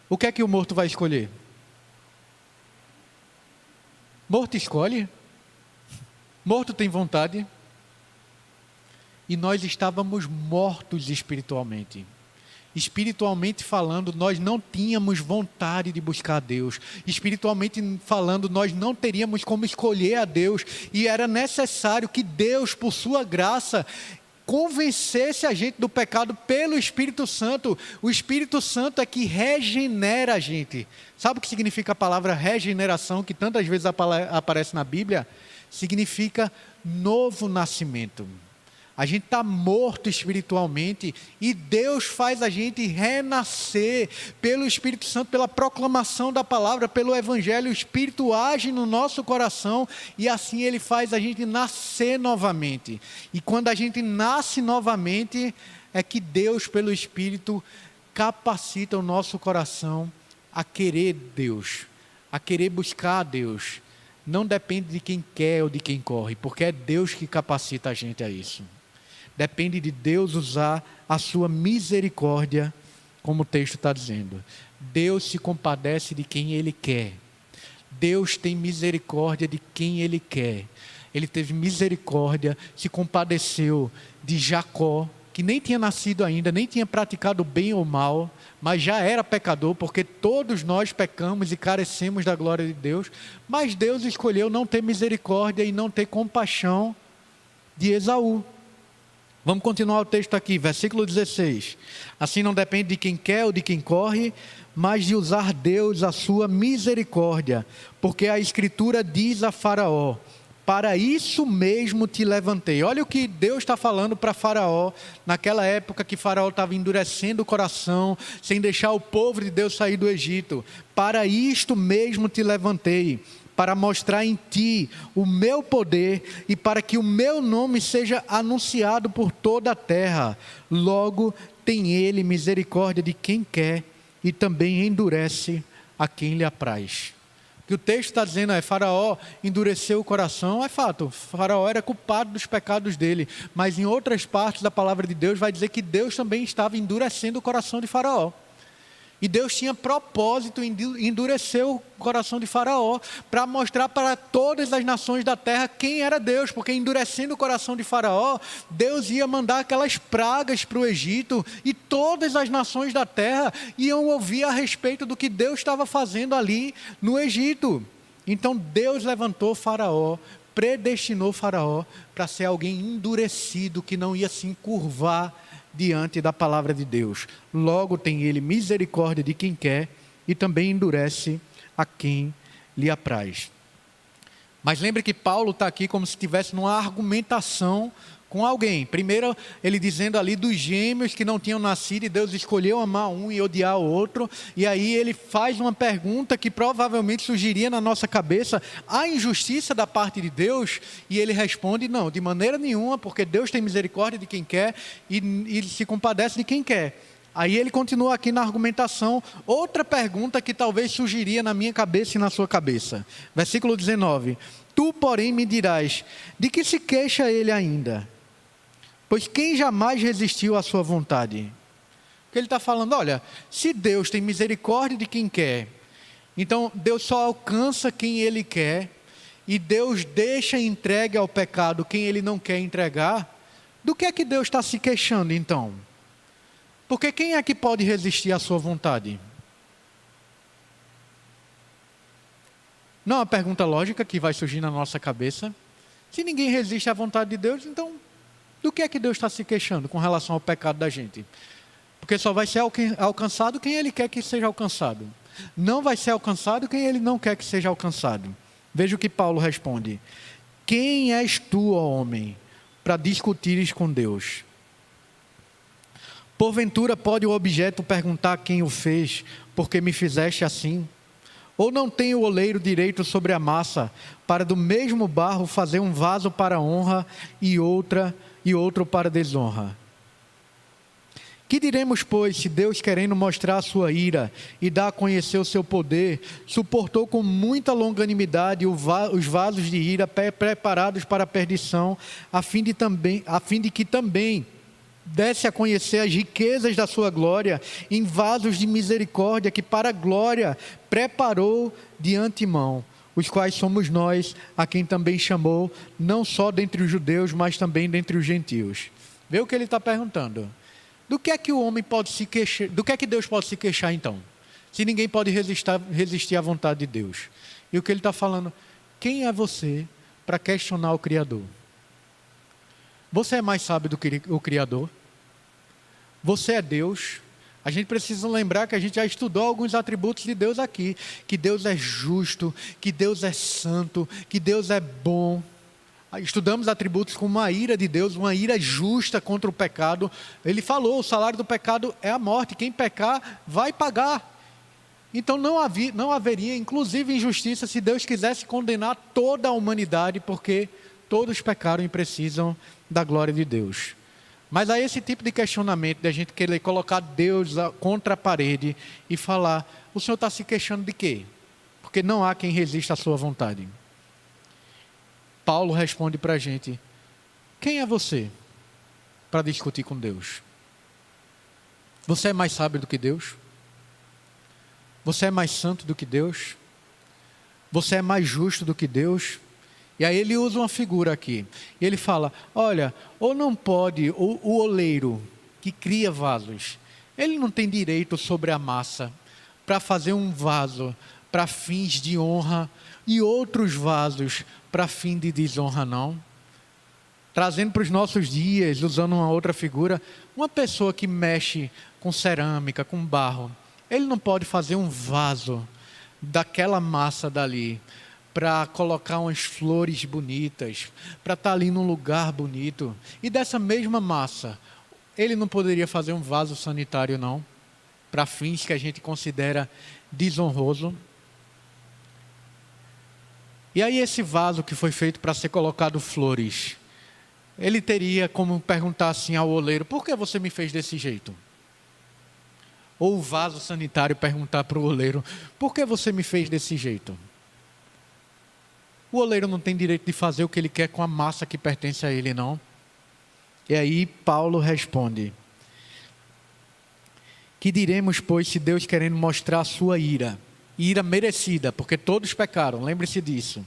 O que é que o morto vai escolher? Morto escolhe? Morto tem vontade? E nós estávamos mortos espiritualmente. Espiritualmente falando, nós não tínhamos vontade de buscar a Deus. Espiritualmente falando, nós não teríamos como escolher a Deus. E era necessário que Deus, por sua graça, convencesse a gente do pecado pelo Espírito Santo. O Espírito Santo é que regenera a gente. Sabe o que significa a palavra regeneração, que tantas vezes aparece na Bíblia? Significa novo nascimento. A gente está morto espiritualmente e Deus faz a gente renascer pelo Espírito Santo, pela proclamação da palavra, pelo Evangelho. O Espírito age no nosso coração e assim Ele faz a gente nascer novamente. E quando a gente nasce novamente, é que Deus, pelo Espírito, capacita o nosso coração a querer Deus, a querer buscar a Deus. Não depende de quem quer ou de quem corre, porque é Deus que capacita a gente a isso. Depende de Deus usar a sua misericórdia, como o texto está dizendo. Deus se compadece de quem Ele quer. Deus tem misericórdia de quem Ele quer. Ele teve misericórdia, se compadeceu de Jacó, que nem tinha nascido ainda, nem tinha praticado bem ou mal, mas já era pecador, porque todos nós pecamos e carecemos da glória de Deus. Mas Deus escolheu não ter misericórdia e não ter compaixão de Esaú. Vamos continuar o texto aqui, versículo 16. Assim não depende de quem quer ou de quem corre, mas de usar Deus a sua misericórdia, porque a Escritura diz a Faraó: para isso mesmo te levantei. Olha o que Deus está falando para Faraó, naquela época que Faraó estava endurecendo o coração, sem deixar o povo de Deus sair do Egito. Para isto mesmo te levantei, para mostrar em ti o meu poder e para que o meu nome seja anunciado por toda a terra. Logo tem ele misericórdia de quem quer e também endurece a quem lhe apraz. O que o texto está dizendo Faraó endureceu o coração, é fato, Faraó era culpado dos pecados dele, mas em outras partes da palavra de Deus vai dizer que Deus também estava endurecendo o coração de Faraó. E Deus tinha propósito em endurecer o coração de Faraó, para mostrar para todas as nações da terra quem era Deus, porque endurecendo o coração de Faraó, Deus ia mandar aquelas pragas para o Egito, e todas as nações da terra iam ouvir a respeito do que Deus estava fazendo ali no Egito. Então Deus levantou Faraó, predestinou Faraó para ser alguém endurecido, que não ia se encurvar diante da palavra de Deus. Logo tem ele misericórdia de quem quer e também endurece a quem lhe apraz. Mas lembre que Paulo está aqui como se estivesse numa argumentação com alguém. Primeiro ele dizendo ali dos gêmeos que não tinham nascido e Deus escolheu amar um e odiar o outro. E aí ele faz uma pergunta que provavelmente surgiria na nossa cabeça: há injustiça da parte de Deus? E ele responde: não, de maneira nenhuma, porque Deus tem misericórdia de quem quer e se compadece de quem quer. Aí ele continua aqui na argumentação, outra pergunta que talvez surgiria na minha cabeça e na sua cabeça. Versículo 19: tu, porém, me dirás, de que se queixa ele ainda? Pois quem jamais resistiu à sua vontade? Porque ele está falando, olha, se Deus tem misericórdia de quem quer, então Deus só alcança quem Ele quer, e Deus deixa entregue ao pecado quem Ele não quer entregar, do que é que Deus está se queixando então? Porque quem é que pode resistir à sua vontade? Não é uma pergunta lógica que vai surgir na nossa cabeça. Se ninguém resiste à vontade de Deus, então do que é que Deus está se queixando com relação ao pecado da gente? Porque só vai ser alcançado quem Ele quer que seja alcançado. Não vai ser alcançado quem Ele não quer que seja alcançado. Veja o que Paulo responde: quem és tu, ó homem, para discutires com Deus? Porventura pode o objeto perguntar quem o fez, porque me fizeste assim? Ou não tem o oleiro direito sobre a massa, para do mesmo barro fazer um vaso para honra e outro para desonra? Que diremos, pois, se Deus, querendo mostrar a sua ira e dar a conhecer o seu poder, suportou com muita longanimidade os vasos de ira preparados para a perdição, a fim de que também desse a conhecer as riquezas da sua glória em vasos de misericórdia que para a glória preparou de antemão, os quais somos nós, a quem também chamou, não só dentre os judeus, mas também dentre os gentios. Vê o que ele está perguntando. Do que é que o homem pode se queixar? Do que é que Deus pode se queixar então? Se ninguém pode resistir à vontade de Deus. E o que ele está falando? Quem é você para questionar o Criador? Você é mais sábio do que o Criador? Você é Deus? A gente precisa lembrar que a gente já estudou alguns atributos de Deus aqui. Que Deus é justo, que Deus é santo, que Deus é bom. Estudamos atributos como a ira de Deus, uma ira justa contra o pecado. Ele falou, o salário do pecado é a morte. Quem pecar vai pagar. Então não haveria, inclusive, injustiça se Deus quisesse condenar toda a humanidade, porque todos pecaram e precisam da glória de Deus. Mas há esse tipo de questionamento, de a gente querer colocar Deus contra a parede e falar, o Senhor está se queixando de quê? Porque não há quem resista à sua vontade. Paulo responde para a gente, quem é você para discutir com Deus? Você é mais sábio do que Deus? Você é mais santo do que Deus? Você é mais justo do que Deus? E aí ele usa uma figura aqui. E ele fala, olha, ou não pode, o oleiro que cria vasos, ele não tem direito sobre a massa para fazer um vaso para fins de honra e outros vasos para fim de desonra, não? Trazendo para os nossos dias, usando uma outra figura, uma pessoa que mexe com cerâmica, com barro, ele não pode fazer um vaso daquela massa dali para colocar umas flores bonitas, para estar ali num lugar bonito. E dessa mesma massa, ele não poderia fazer um vaso sanitário, não? Para fins que a gente considera desonroso. E aí esse vaso que foi feito para ser colocado flores, ele teria como perguntar assim ao oleiro, por que você me fez desse jeito? Ou o vaso sanitário perguntar para o oleiro, por que você me fez desse jeito? O oleiro não tem direito de fazer o que ele quer com a massa que pertence a ele, não. E aí Paulo responde, que diremos, pois, se Deus querendo mostrar a sua ira merecida, porque todos pecaram, lembre-se disso,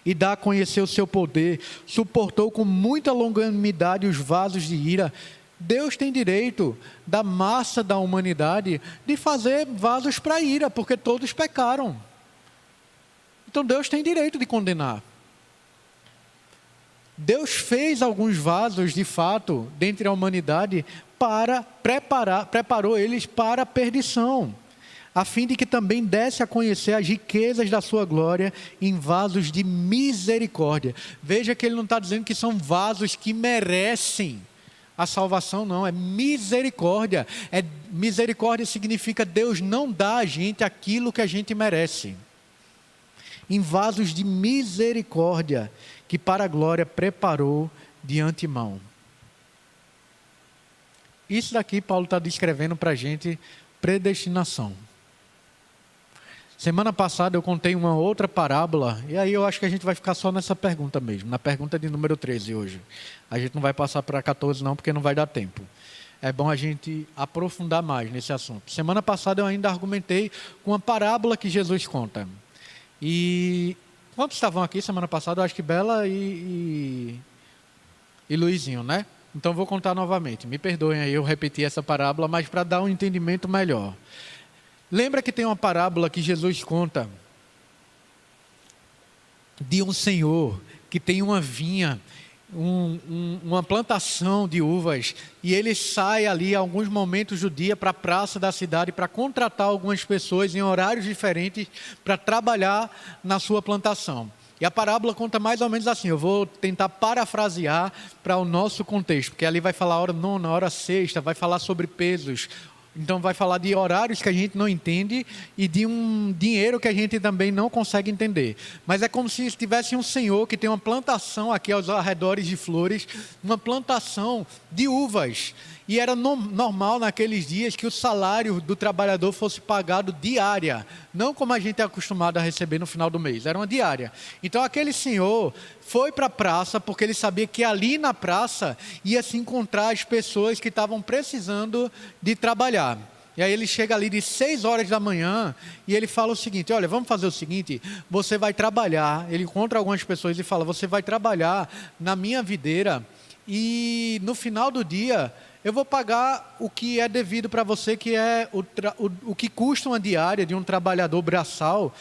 e dá a conhecer o seu poder, suportou com muita longanimidade os vasos de ira. Deus tem direito da massa da humanidade de fazer vasos para ira, porque todos pecaram. Então Deus tem direito de condenar. Deus fez alguns vasos, de fato, dentre a humanidade, preparou eles para a perdição, a fim de que também desse a conhecer as riquezas da sua glória em vasos de misericórdia. Veja que ele não está dizendo que são vasos que merecem a salvação, não, é misericórdia. Misericórdia significa Deus não dá a gente aquilo que a gente merece. Em vasos de misericórdia, que para a glória preparou de antemão. Isso daqui Paulo está descrevendo para a gente predestinação. Semana passada eu contei uma outra parábola, e aí eu acho que a gente vai ficar só nessa pergunta mesmo, na pergunta de número 13 hoje. A gente não vai passar para 14 não, porque não vai dar tempo. É bom a gente aprofundar mais nesse assunto. Semana passada eu ainda argumentei com uma parábola que Jesus conta. E quantos estavam aqui semana passada? Eu acho que Bela e Luizinho, né? Então vou contar novamente. Me perdoem aí eu repetir essa parábola, mas para dar um entendimento melhor. Lembra que tem uma parábola que Jesus conta de um senhor que tem uma vinha, uma plantação de uvas, e ele sai ali a alguns momentos do dia para a praça da cidade para contratar algumas pessoas em horários diferentes para trabalhar na sua plantação. E a parábola conta mais ou menos assim, eu vou tentar parafrasear para o nosso contexto, porque ali vai falar hora nona, hora sexta, vai falar sobre pesos. Então vai falar de horários que a gente não entende e de um dinheiro que a gente também não consegue entender. Mas é como se tivesse um senhor que tem uma plantação aqui aos arredores de flores, uma plantação de uvas. E era normal naqueles dias que o salário do trabalhador fosse pagado diária, não como a gente é acostumado a receber no final do mês, era uma diária. Então aquele senhor foi para a praça porque ele sabia que ali na praça ia se encontrar as pessoas que estavam precisando de trabalhar. E aí ele chega ali de 6 horas da manhã e ele fala o seguinte, olha, vamos fazer o seguinte, você vai trabalhar, ele encontra algumas pessoas e fala, você vai trabalhar na minha videira e no final do dia eu vou pagar o que é devido para você, que é o que custa uma diária de um trabalhador braçal,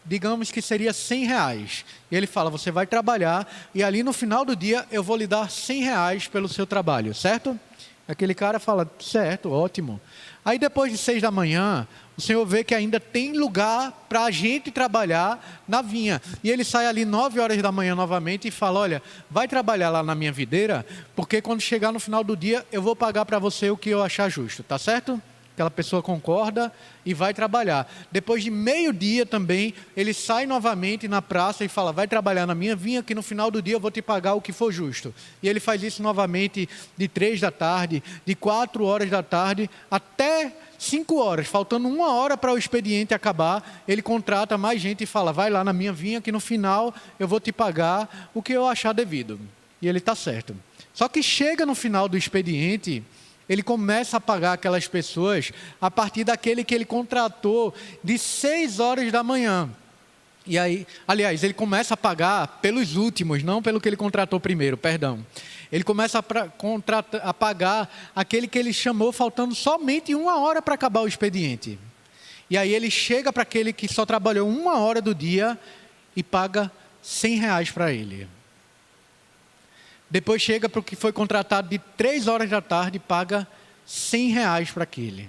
digamos que seria R$100. E ele fala, você vai trabalhar e ali no final do dia eu vou lhe dar R$100 pelo seu trabalho, certo? Aquele cara fala, certo, ótimo. Aí depois de 6 da manhã, o senhor vê que ainda tem lugar para a gente trabalhar na vinha. E ele sai ali 9 horas da manhã novamente e fala, olha, vai trabalhar lá na minha videira, porque quando chegar no final do dia, eu vou pagar para você o que eu achar justo, tá certo? Aquela pessoa concorda e vai trabalhar. Depois de meio-dia também, ele sai novamente na praça e fala, vai trabalhar na minha vinha, que no final do dia eu vou te pagar o que for justo. E ele faz isso novamente de 3 da tarde, de 4 horas da tarde, até 5 horas, faltando 1 hora para o expediente acabar, ele contrata mais gente e fala, vai lá na minha vinha, que no final eu vou te pagar o que eu achar devido. E ele está certo. Só que chega no final do expediente, ele começa a pagar aquelas pessoas a partir daquele que ele contratou de 6 horas da manhã. E aí, aliás, ele começa a pagar pelos últimos, não pelo que ele contratou primeiro, perdão. Ele começa a pagar aquele que ele chamou faltando somente 1 hora para acabar o expediente. E aí ele chega para aquele que só trabalhou 1 hora do dia e paga R$100 para ele. Depois chega para o que foi contratado de 3 horas da tarde e paga R$100 para aquele.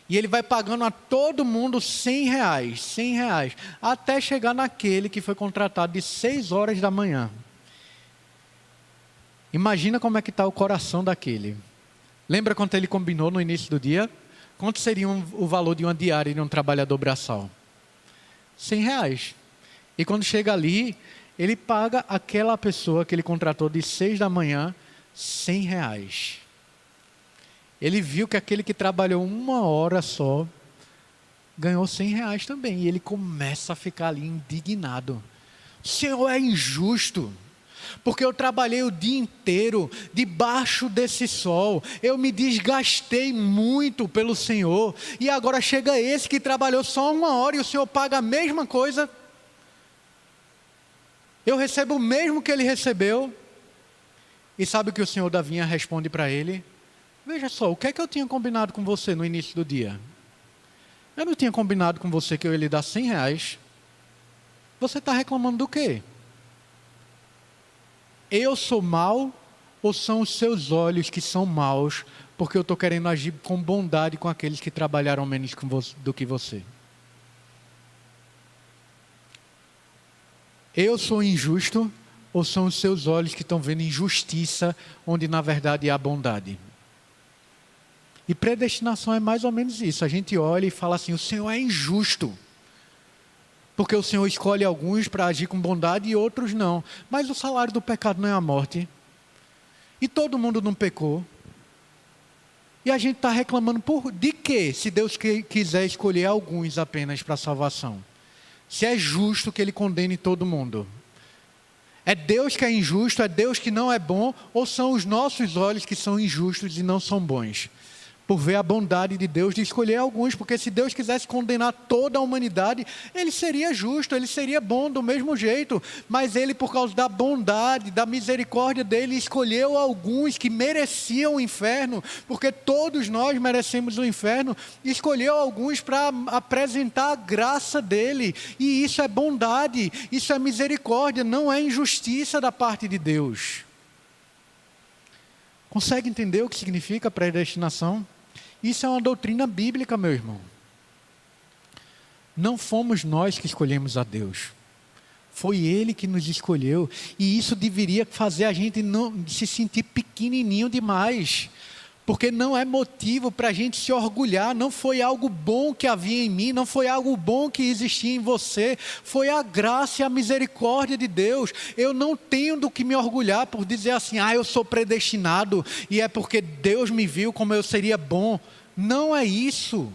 E ele vai pagando a todo mundo R$100, até chegar naquele que foi contratado de 6 horas da manhã. Imagina como é que está o coração daquele. Lembra quanto ele combinou no início do dia? Quanto seria o valor de uma diária de um trabalhador braçal? R$100. E quando chega ali, ele paga aquela pessoa que ele contratou de 6 da manhã R$100. Ele viu que aquele que trabalhou 1 hora só ganhou R$100 também. E ele começa a ficar ali indignado. O Senhor é injusto. Porque eu trabalhei o dia inteiro debaixo desse sol, eu me desgastei muito pelo Senhor, e agora chega esse que trabalhou só 1 hora e o Senhor paga a mesma coisa, eu recebo o mesmo que ele recebeu. E sabe o que o Senhor da vinha responde para ele? Veja só, o que é que eu tinha combinado com você no início do dia? Eu não tinha combinado com você que eu ia lhe dar R$100, você está reclamando do quê? Eu sou mau ou são os seus olhos que são maus porque eu estou querendo agir com bondade com aqueles que trabalharam menos do que você? Eu sou injusto ou são os seus olhos que estão vendo injustiça onde na verdade há bondade? E predestinação é mais ou menos isso. A gente olha e fala assim, o Senhor é injusto. Porque o Senhor escolhe alguns para agir com bondade e outros não. Mas o salário do pecado não é a morte. E todo mundo não pecou. E a gente está reclamando de quê? Se Deus quiser escolher alguns apenas para a salvação. Se é justo que Ele condene todo mundo. É Deus que é injusto, é Deus que não é bom, ou são os nossos olhos que são injustos e não são bons? Por ver a bondade de Deus de escolher alguns, porque se Deus quisesse condenar toda a humanidade, Ele seria justo, Ele seria bom do mesmo jeito, mas Ele, por causa da bondade, da misericórdia dEle, escolheu alguns que mereciam o inferno, porque todos nós merecemos o inferno, e escolheu alguns para apresentar a graça dEle, e isso é bondade, isso é misericórdia, não é injustiça da parte de Deus. Consegue entender o que significa predestinação? Isso é uma doutrina bíblica, meu irmão. Não fomos nós que escolhemos a Deus. Foi Ele que nos escolheu. E isso deveria fazer a gente não se sentir pequenininho demais. Porque não é motivo para a gente se orgulhar. Não foi algo bom que havia em mim. Não foi algo bom que existia em você. Foi a graça e a misericórdia de Deus. Eu não tenho do que me orgulhar por dizer assim, eu sou predestinado e é porque Deus me viu como eu seria bom. Não é isso.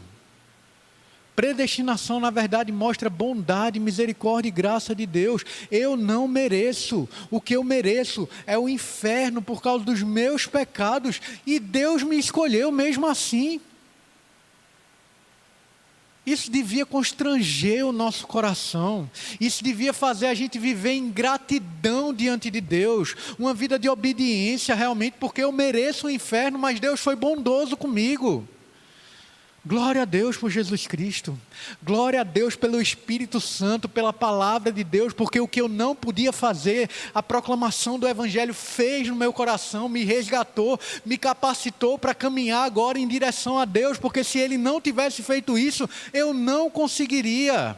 Predestinação, na verdade, mostra bondade, misericórdia e graça de Deus. Eu não mereço. O que eu mereço é o inferno por causa dos meus pecados. E Deus me escolheu mesmo assim. Isso devia constranger o nosso coração. Isso devia fazer a gente viver em gratidão diante de Deus. Uma vida de obediência realmente, porque eu mereço o inferno, mas Deus foi bondoso comigo. Glória a Deus por Jesus Cristo. Glória a Deus pelo Espírito Santo, pela palavra de Deus, porque o que eu não podia fazer, a proclamação do Evangelho fez no meu coração, me resgatou, me capacitou para caminhar agora em direção a Deus, porque se Ele não tivesse feito isso, eu não conseguiria.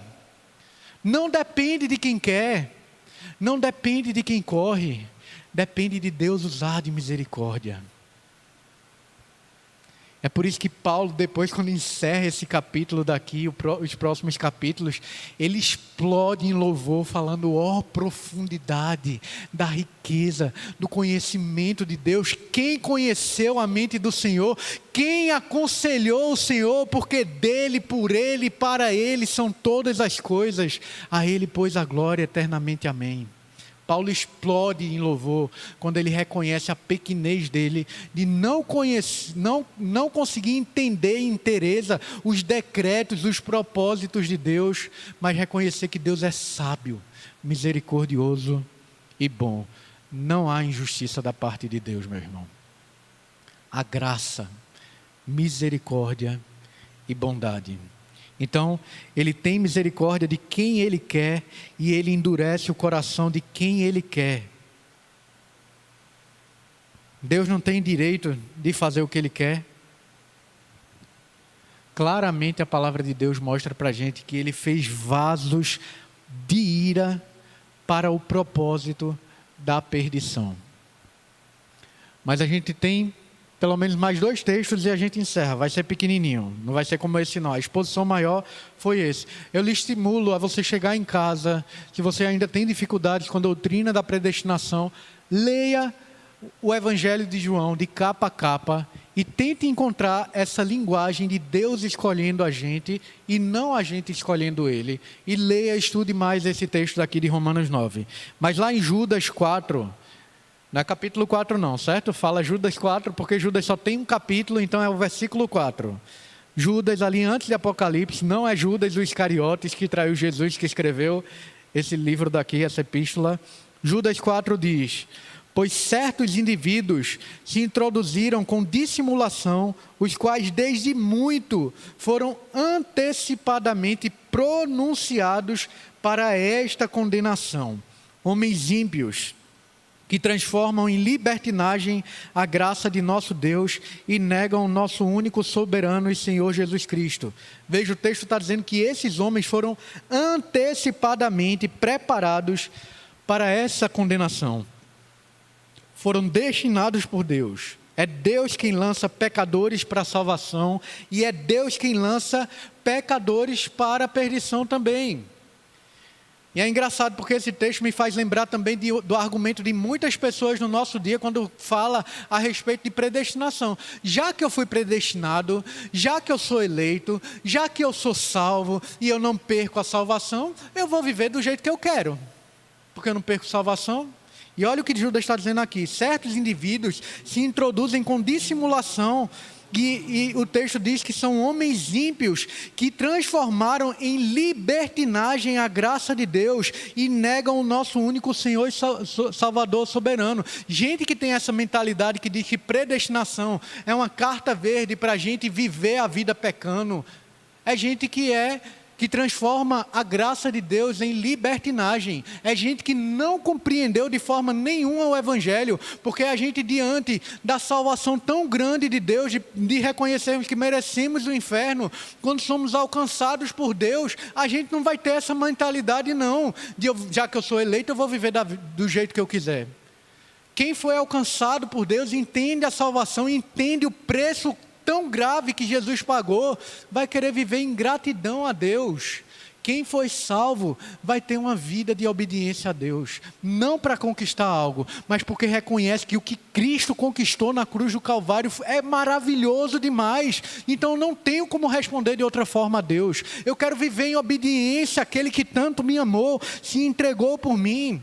Não depende de quem quer, não depende de quem corre, depende de Deus usar de misericórdia. É por isso que Paulo, depois, quando encerra esse capítulo daqui, os próximos capítulos, ele explode em louvor, falando, profundidade da riqueza, do conhecimento de Deus. Quem conheceu a mente do Senhor? Quem aconselhou o Senhor? Porque dele, por ele e para ele são todas as coisas. A ele, pois, a glória eternamente. Amém. Paulo explode em louvor quando ele reconhece a pequenez dele, de não conseguir entender em inteireza os decretos, os propósitos de Deus, mas reconhecer que Deus é sábio, misericordioso e bom. Não há injustiça da parte de Deus, meu irmão. A graça, misericórdia e bondade. Então, ele tem misericórdia de quem ele quer e ele endurece o coração de quem ele quer. Deus não tem direito de fazer o que ele quer. Claramente a palavra de Deus mostra para a gente que ele fez vasos de ira para o propósito da perdição. Mas a gente tem pelo menos mais 2 textos e a gente encerra. Vai ser pequenininho, não vai ser como esse não. A exposição maior foi esse. Eu lhe estimulo a você chegar em casa, se você ainda tem dificuldades com a doutrina da predestinação, leia o Evangelho de João de capa a capa e tente encontrar essa linguagem de Deus escolhendo a gente e não a gente escolhendo Ele. E leia, estude mais esse texto daqui de Romanos 9. Mas lá em Judas 4... não é capítulo 4 não, certo? Fala Judas 4, porque Judas só tem um capítulo, então é o versículo 4. Judas, ali antes de Apocalipse, não é Judas o Iscariotes que traiu Jesus, que escreveu esse livro daqui, essa epístola. Judas 4 diz: pois certos indivíduos se introduziram com dissimulação, os quais desde muito foram antecipadamente pronunciados para esta condenação. Homens ímpios, que transformam em libertinagem a graça de nosso Deus e negam o nosso único soberano e Senhor Jesus Cristo. Veja, o texto está dizendo que esses homens foram antecipadamente preparados para essa condenação. Foram destinados por Deus. É Deus quem lança pecadores para a salvação e é Deus quem lança pecadores para a perdição também. E é engraçado porque esse texto me faz lembrar também do argumento de muitas pessoas no nosso dia quando fala a respeito de predestinação. Já que eu fui predestinado, já que eu sou eleito, já que eu sou salvo e eu não perco a salvação, eu vou viver do jeito que eu quero, porque eu não perco salvação. E olha o que Judas está dizendo aqui: certos indivíduos se introduzem com dissimulação. E o texto diz que são homens ímpios que transformaram em libertinagem a graça de Deus e negam o nosso único Senhor e Salvador soberano. Gente que tem essa mentalidade que diz que predestinação é uma carta verde para a gente viver a vida pecando. É gente que transforma a graça de Deus em libertinagem. É gente que não compreendeu de forma nenhuma o Evangelho, porque a gente, diante da salvação tão grande de Deus, de reconhecermos que merecemos o inferno, quando somos alcançados por Deus, a gente não vai ter essa mentalidade não, já que eu sou eleito, eu vou viver do jeito que eu quiser. Quem foi alcançado por Deus entende a salvação, entende o preço tão grave que Jesus pagou, vai querer viver em gratidão a Deus. Quem foi salvo vai ter uma vida de obediência a Deus, não para conquistar algo, mas porque reconhece que o que Cristo conquistou na cruz do Calvário é maravilhoso demais. Então não tenho como responder de outra forma a Deus. Eu quero viver em obediência àquele que tanto me amou, se entregou por mim.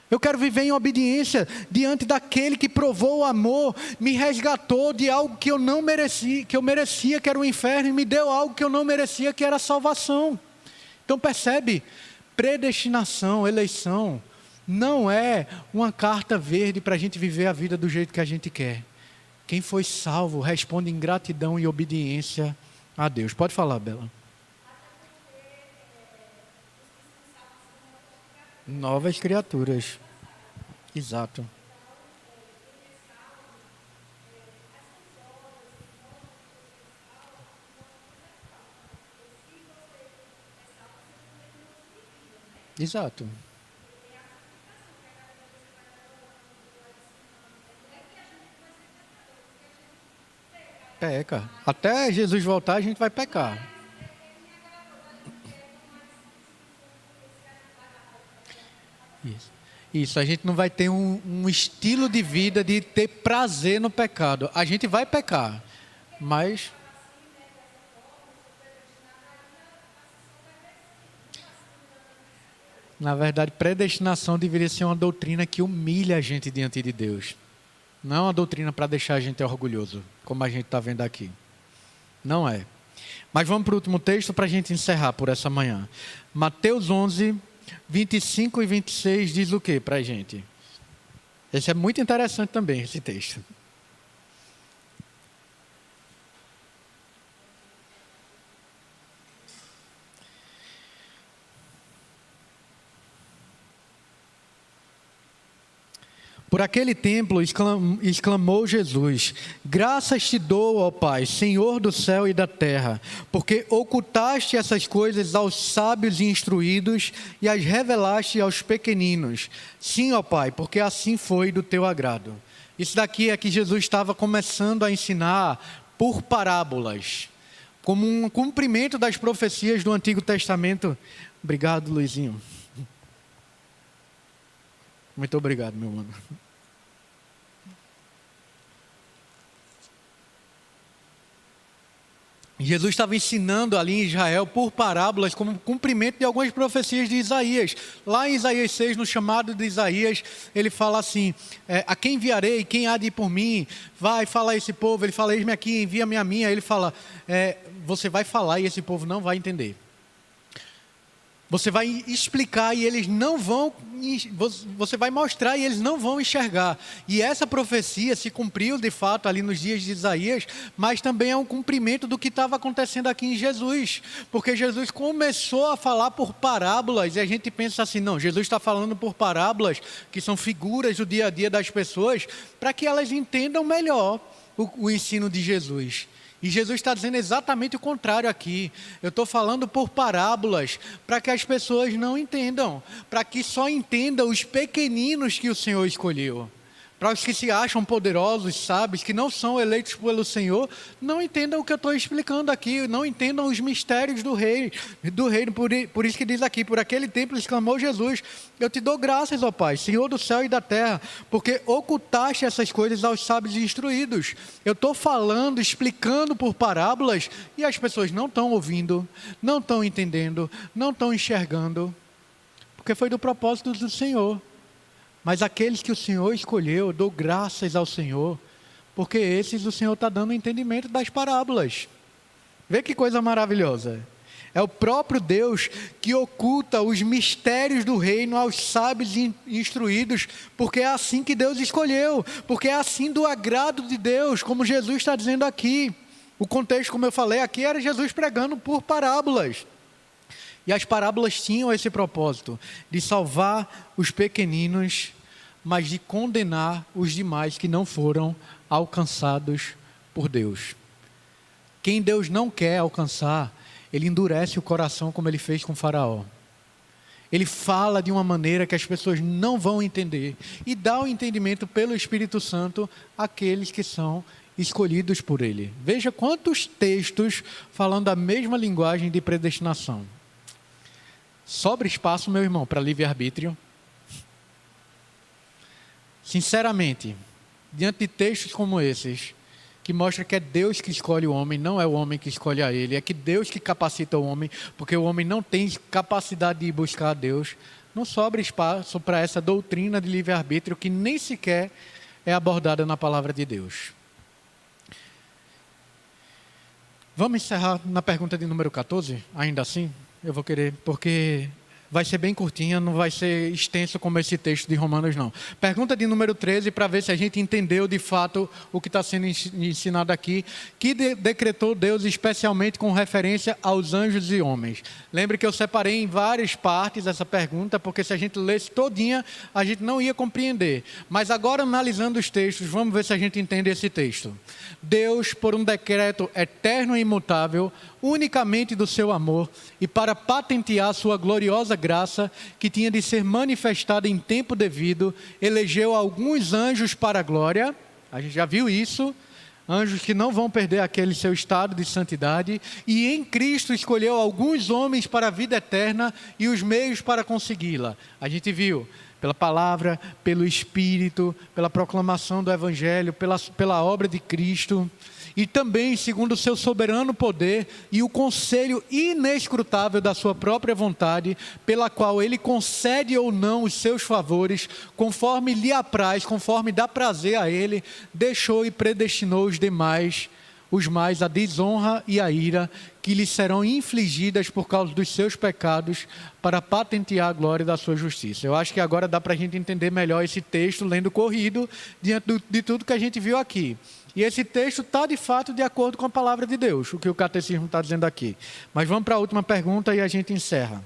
Eu quero viver em obediência diante daquele que provou o amor, me resgatou de algo que eu não merecia, que era o inferno, e me deu algo que eu não merecia, que era a salvação. Então percebe, predestinação, eleição, não é uma carta verde para a gente viver a vida do jeito que a gente quer. Quem foi salvo responde em gratidão e obediência a Deus. Pode falar, Bela. Novas criaturas. Exato. Exato. Peca. Até Jesus voltar, a gente vai pecar. Isso, a gente não vai ter um estilo de vida de ter prazer no pecado. A gente vai pecar, mas... Na verdade, predestinação deveria ser uma doutrina que humilha a gente diante de Deus. Não é uma doutrina para deixar a gente orgulhoso, como a gente está vendo aqui. Não é. Mas vamos para o último texto para a gente encerrar por essa manhã. Mateus 11, 25 e 26 diz o que para a gente? Esse é muito interessante também, esse texto. Por aquele templo exclamou Jesus: graças te dou, ó Pai, Senhor do céu e da terra, porque ocultaste essas coisas aos sábios e instruídos e as revelaste aos pequeninos. Sim, ó Pai, porque assim foi do teu agrado. Isso daqui é que Jesus estava começando a ensinar por parábolas, como um cumprimento das profecias do Antigo Testamento. Obrigado, Luizinho. Muito obrigado, meu mano. Jesus estava ensinando ali em Israel por parábolas como cumprimento de algumas profecias de Isaías. Lá em Isaías 6, no chamado de Isaías, ele fala assim: a quem enviarei, quem há de ir por mim? Vai, fala a esse povo. Ele fala: eis-me aqui, envia-me a mim. Aí ele fala: você vai falar e esse povo não vai entender. Você vai explicar e eles não vão, você vai mostrar e eles não vão enxergar. E essa profecia se cumpriu de fato ali nos dias de Isaías, mas também é um cumprimento do que estava acontecendo aqui em Jesus. Porque Jesus começou a falar por parábolas e a gente pensa assim: não, Jesus está falando por parábolas, que são figuras do dia a dia das pessoas, para que elas entendam melhor o ensino de Jesus. E Jesus está dizendo exatamente o contrário aqui. Eu estou falando por parábolas, para que as pessoas não entendam, para que só entendam os pequeninos que o Senhor escolheu. Para os que se acham poderosos, sábios, que não são eleitos pelo Senhor, não entendam o que eu estou explicando aqui, não entendam os mistérios do reino. Por isso que diz aqui: por aquele templo exclamou Jesus: eu te dou graças, ó Pai, Senhor do céu e da terra, porque ocultaste essas coisas aos sábios e instruídos. Eu estou falando, explicando por parábolas, e as pessoas não estão ouvindo, não estão entendendo, não estão enxergando, porque foi do propósito do Senhor. Mas aqueles que o Senhor escolheu, eu dou graças ao Senhor, porque esses o Senhor está dando entendimento das parábolas. Vê que coisa maravilhosa. É o próprio Deus que oculta os mistérios do reino aos sábios e instruídos, porque é assim que Deus escolheu, porque é assim do agrado de Deus, como Jesus está dizendo aqui. O contexto, como eu falei aqui, era Jesus pregando por parábolas. E as parábolas tinham esse propósito, de salvar os pequeninos, mas de condenar os demais que não foram alcançados por Deus. Quem Deus não quer alcançar, Ele endurece o coração como Ele fez com Faraó. Ele fala de uma maneira que as pessoas não vão entender e dá o entendimento pelo Espírito Santo àqueles que são escolhidos por Ele. Veja quantos textos falando a mesma linguagem de predestinação. Sobra espaço, meu irmão, para livre-arbítrio? Sinceramente, diante de textos como esses, que mostra que é Deus que escolhe o homem, não é o homem que escolhe a ele, é que Deus que capacita o homem, porque o homem não tem capacidade de ir buscar a Deus, não sobra espaço para essa doutrina de livre-arbítrio que nem sequer é abordada na palavra de Deus. Vamos encerrar na pergunta de número 14, ainda assim? Eu vou querer, porque vai ser bem curtinha, não vai ser extenso como esse texto de Romanos, não. Pergunta de número 13, para ver se a gente entendeu de fato o que está sendo ensinado aqui. Que decretou Deus especialmente com referência aos anjos e homens? Lembre que eu separei em várias partes essa pergunta, porque se a gente lesse todinha, a gente não ia compreender. Mas agora, analisando os textos, vamos ver se a gente entende esse texto. Deus, por um decreto eterno e imutável, unicamente do seu amor, e para patentear sua gloriosa graça, que tinha de ser manifestada em tempo devido, elegeu alguns anjos para a glória. A gente já viu isso. Anjos que não vão perder aquele seu estado de santidade. E em Cristo escolheu alguns homens para a vida eterna e os meios para consegui-la. A gente viu pela palavra, pelo Espírito, pela proclamação do Evangelho, pela obra de Cristo. e também segundo o seu soberano poder e o conselho inescrutável da sua própria vontade, pela qual ele concede ou não os seus favores, conforme lhe apraz, conforme dá prazer a ele, deixou e predestinou os mais à desonra e à ira, que lhes serão infligidas por causa dos seus pecados, para patentear a glória da sua justiça. Eu acho que agora dá para a gente entender melhor esse texto, lendo corrido, diante de tudo que a gente viu aqui. E esse texto está, de fato, de acordo com a palavra de Deus, o que o catecismo está dizendo aqui. Mas vamos para a última pergunta e a gente encerra.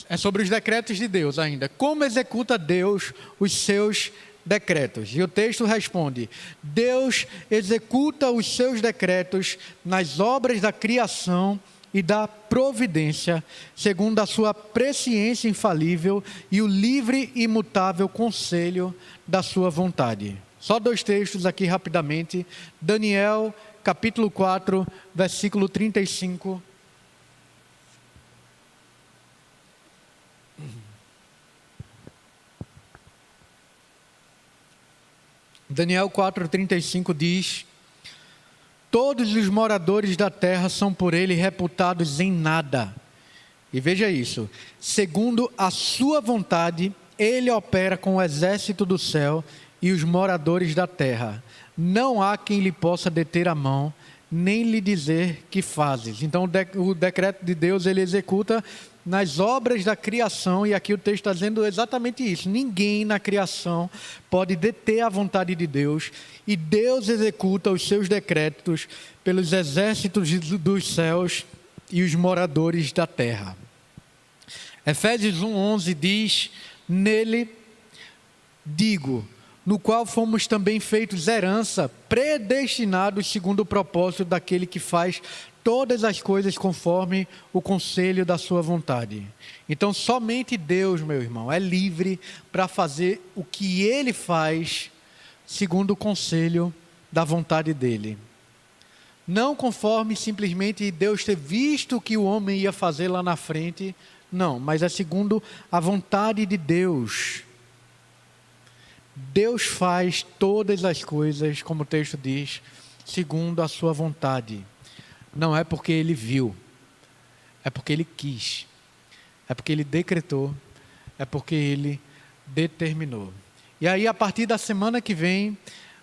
É sobre os decretos de Deus ainda. Como executa Deus os seus decretos? E o texto responde: Deus executa os seus decretos nas obras da criação e da providência, segundo a sua presciência infalível e o livre e imutável conselho da sua vontade. Só 2 textos aqui rapidamente. Daniel, capítulo 4, versículo 35. Daniel 4,35 diz: todos os moradores da terra são por ele reputados em nada. E veja isso: segundo a sua vontade, ele opera com o exército do céu e os moradores da terra. Não há quem lhe possa deter a mão, nem lhe dizer que fazes. Então o decreto de Deus ele executa nas obras da criação, e aqui o texto está dizendo exatamente isso. Ninguém na criação pode deter a vontade de Deus, e Deus executa os seus decretos pelos exércitos dos céus e os moradores da terra. Efésios 1:11 diz: nele digo, no qual fomos também feitos herança, predestinados segundo o propósito daquele que faz todas as coisas conforme o conselho da sua vontade. Então, somente Deus, meu irmão, é livre para fazer o que Ele faz segundo o conselho da vontade dEle. Não conforme simplesmente Deus ter visto o que o homem ia fazer lá na frente, não, mas é segundo a vontade de Deus. Deus faz todas as coisas, como o texto diz, segundo a sua vontade. Não é porque ele viu, é porque ele quis, é porque ele decretou, é porque ele determinou. E aí, a partir da semana que vem,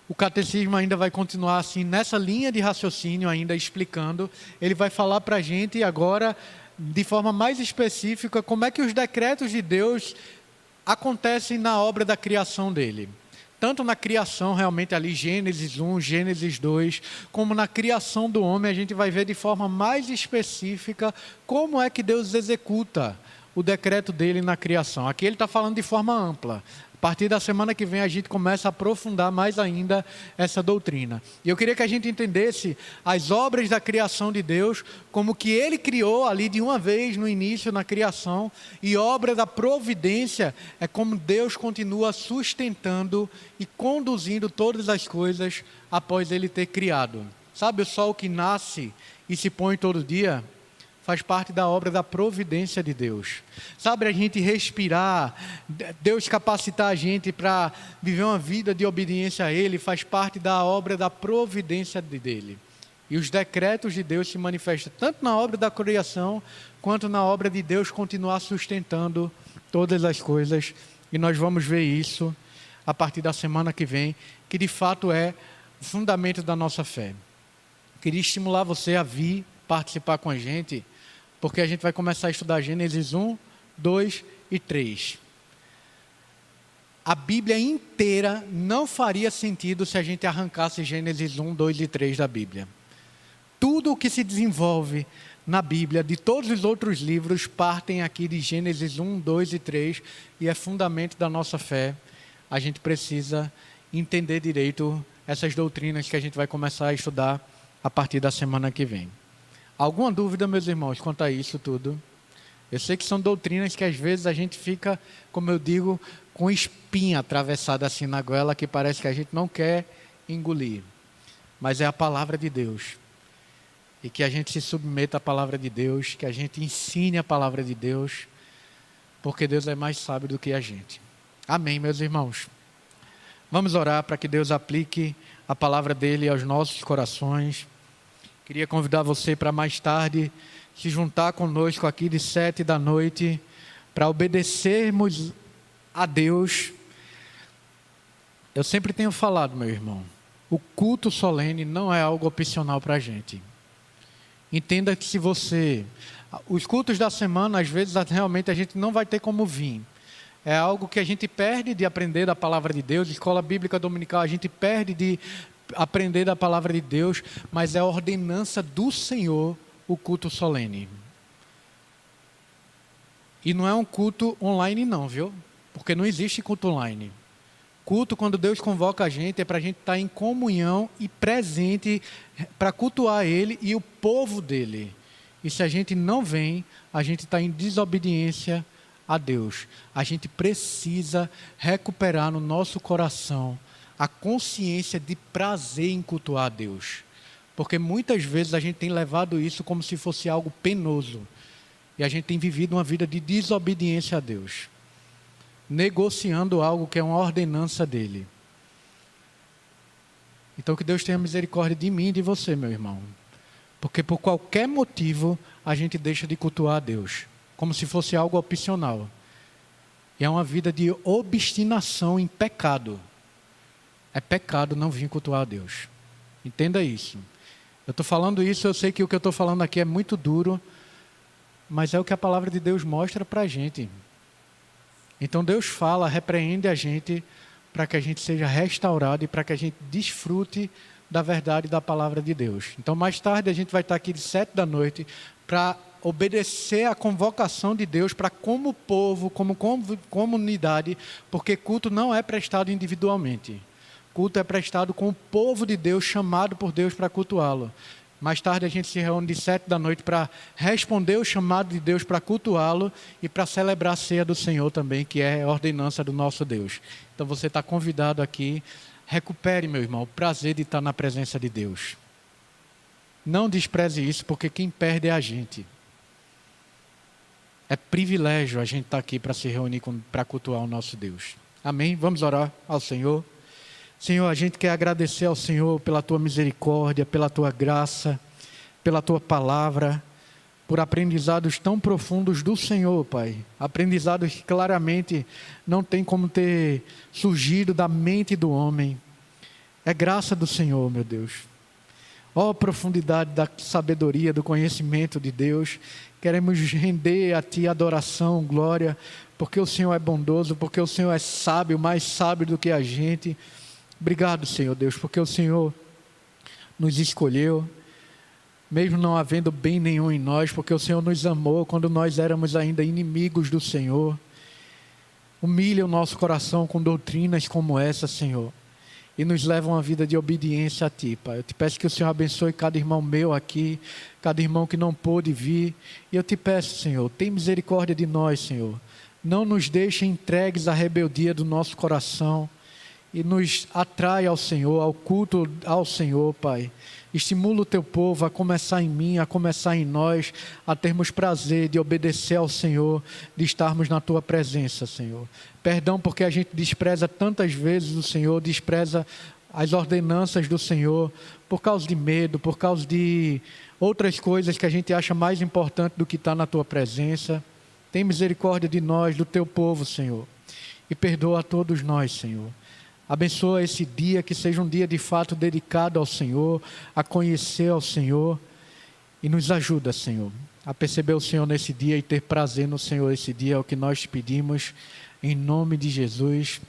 o catecismo ainda vai continuar assim, nessa linha de raciocínio, ainda explicando. Ele vai falar para a gente agora, de forma mais específica, como é que os decretos de Deus acontecem na obra da criação dele. Tanto na criação, realmente ali, Gênesis 1, Gênesis 2, como na criação do homem, a gente vai ver de forma mais específica como é que Deus executa o decreto dele na criação. Aqui ele está falando de forma ampla. A partir da semana que vem a gente começa a aprofundar mais ainda essa doutrina. E eu queria que a gente entendesse as obras da criação de Deus como que Ele criou ali de uma vez no início, na criação, e obra da providência é como Deus continua sustentando e conduzindo todas as coisas após Ele ter criado. Sabe o sol que nasce e se põe todo dia? Faz parte da obra da providência de Deus. Sabe, a gente respirar, Deus capacitar a gente para viver uma vida de obediência a Ele, faz parte da obra da providência dEle. E os decretos de Deus se manifestam tanto na obra da criação, quanto na obra de Deus continuar sustentando todas as coisas. E nós vamos ver isso a partir da semana que vem, que de fato é o fundamento da nossa fé. Queria estimular você a vir participar com a gente, porque a gente vai começar a estudar Gênesis 1, 2 e 3. A Bíblia inteira não faria sentido se a gente arrancasse Gênesis 1, 2 e 3 da Bíblia. Tudo o que se desenvolve na Bíblia, de todos os outros livros, partem aqui de Gênesis 1, 2 e 3, e é fundamento da nossa fé. A gente precisa entender direito essas doutrinas que a gente vai começar a estudar a partir da semana que vem. Alguma dúvida, meus irmãos, quanto a isso tudo? Eu sei que são doutrinas que às vezes a gente fica, como eu digo, com espinha atravessada assim na goela, que parece que a gente não quer engolir. Mas é a palavra de Deus. E que a gente se submeta à palavra de Deus, que a gente ensine a palavra de Deus, porque Deus é mais sábio do que a gente. Amém, meus irmãos? Vamos orar para que Deus aplique a a palavra dele aos nossos corações. Queria convidar você para mais tarde se juntar conosco aqui de 19h para obedecermos a Deus. Eu sempre tenho falado, meu irmão, o culto solene não é algo opcional para a gente. Entenda que os cultos da semana, às vezes, realmente a gente não vai ter como vir. É algo que a gente perde de aprender da palavra de Deus. Escola bíblica dominical, a gente perde de aprender da palavra de Deus, mas é a ordenança do Senhor o culto solene. E não é um culto online não, viu? Porque não existe culto online. Culto, quando Deus convoca a gente, é para a gente estar em comunhão e presente para cultuar Ele e o povo dEle. E se a gente não vem, a gente está em desobediência a Deus. A gente precisa recuperar no nosso coração a consciência de prazer em cultuar a Deus. Porque muitas vezes a gente tem levado isso como se fosse algo penoso. E a gente tem vivido uma vida de desobediência a Deus, negociando algo que é uma ordenança dele. Então que Deus tenha misericórdia de mim e de você, meu irmão. Porque por qualquer motivo a gente deixa de cultuar a Deus, como se fosse algo opcional. E é uma vida de obstinação em pecado. É pecado não vir cultuar a Deus. Entenda isso. Eu estou falando isso, eu sei que o que eu estou falando aqui é muito duro, mas é o que a palavra de Deus mostra para a gente. Então Deus fala, repreende a gente para que a gente seja restaurado e para que a gente desfrute da verdade da palavra de Deus. Então mais tarde a gente vai estar aqui de 19h para obedecer à convocação de Deus para como povo, como comunidade, porque culto não é prestado individualmente. Culto é prestado com o povo de Deus, chamado por Deus para cultuá-lo. Mais tarde a gente se reúne de 19h para responder o chamado de Deus para cultuá-lo e para celebrar a ceia do Senhor também, que é a ordenança do nosso Deus. Então você está convidado aqui. Recupere, meu irmão, o prazer de estar na presença de Deus. Não despreze isso, porque quem perde é a gente. É privilégio a gente estar aqui para se reunir, para cultuar o nosso Deus. Amém? Vamos orar ao Senhor. Senhor, a gente quer agradecer ao Senhor pela Tua misericórdia, pela Tua graça, pela Tua palavra, por aprendizados tão profundos do Senhor, Pai. Aprendizados que claramente não tem como ter surgido da mente do homem. É graça do Senhor, meu Deus. Ó profundidade da sabedoria, do conhecimento de Deus. Queremos render a Ti adoração, glória, porque o Senhor é bondoso, porque o Senhor é sábio, mais sábio do que a gente. Obrigado, Senhor Deus, porque o Senhor nos escolheu, mesmo não havendo bem nenhum em nós, porque o Senhor nos amou quando nós éramos ainda inimigos do Senhor. Humilha o nosso coração com doutrinas como essa, Senhor, e nos leva a uma vida de obediência a Ti, Pai. Eu te peço que o Senhor abençoe cada irmão meu aqui, cada irmão que não pôde vir, e eu te peço, Senhor, tem misericórdia de nós, Senhor. Não nos deixe entregues à rebeldia do nosso coração, e nos atrai ao Senhor, ao culto ao Senhor, Pai. Estimula o Teu povo a começar em mim, a começar em nós, a termos prazer de obedecer ao Senhor, de estarmos na Tua presença, Senhor. Perdão porque a gente despreza tantas vezes o Senhor, despreza as ordenanças do Senhor, por causa de medo, por causa de outras coisas que a gente acha mais importante do que estar na Tua presença. Tem misericórdia de nós, do Teu povo, Senhor, e perdoa a todos nós, Senhor. Abençoa esse dia, que seja um dia de fato dedicado ao Senhor, a conhecer ao Senhor, e nos ajuda, Senhor, a perceber o Senhor nesse dia e ter prazer no Senhor esse dia. É o que nós te pedimos, em nome de Jesus.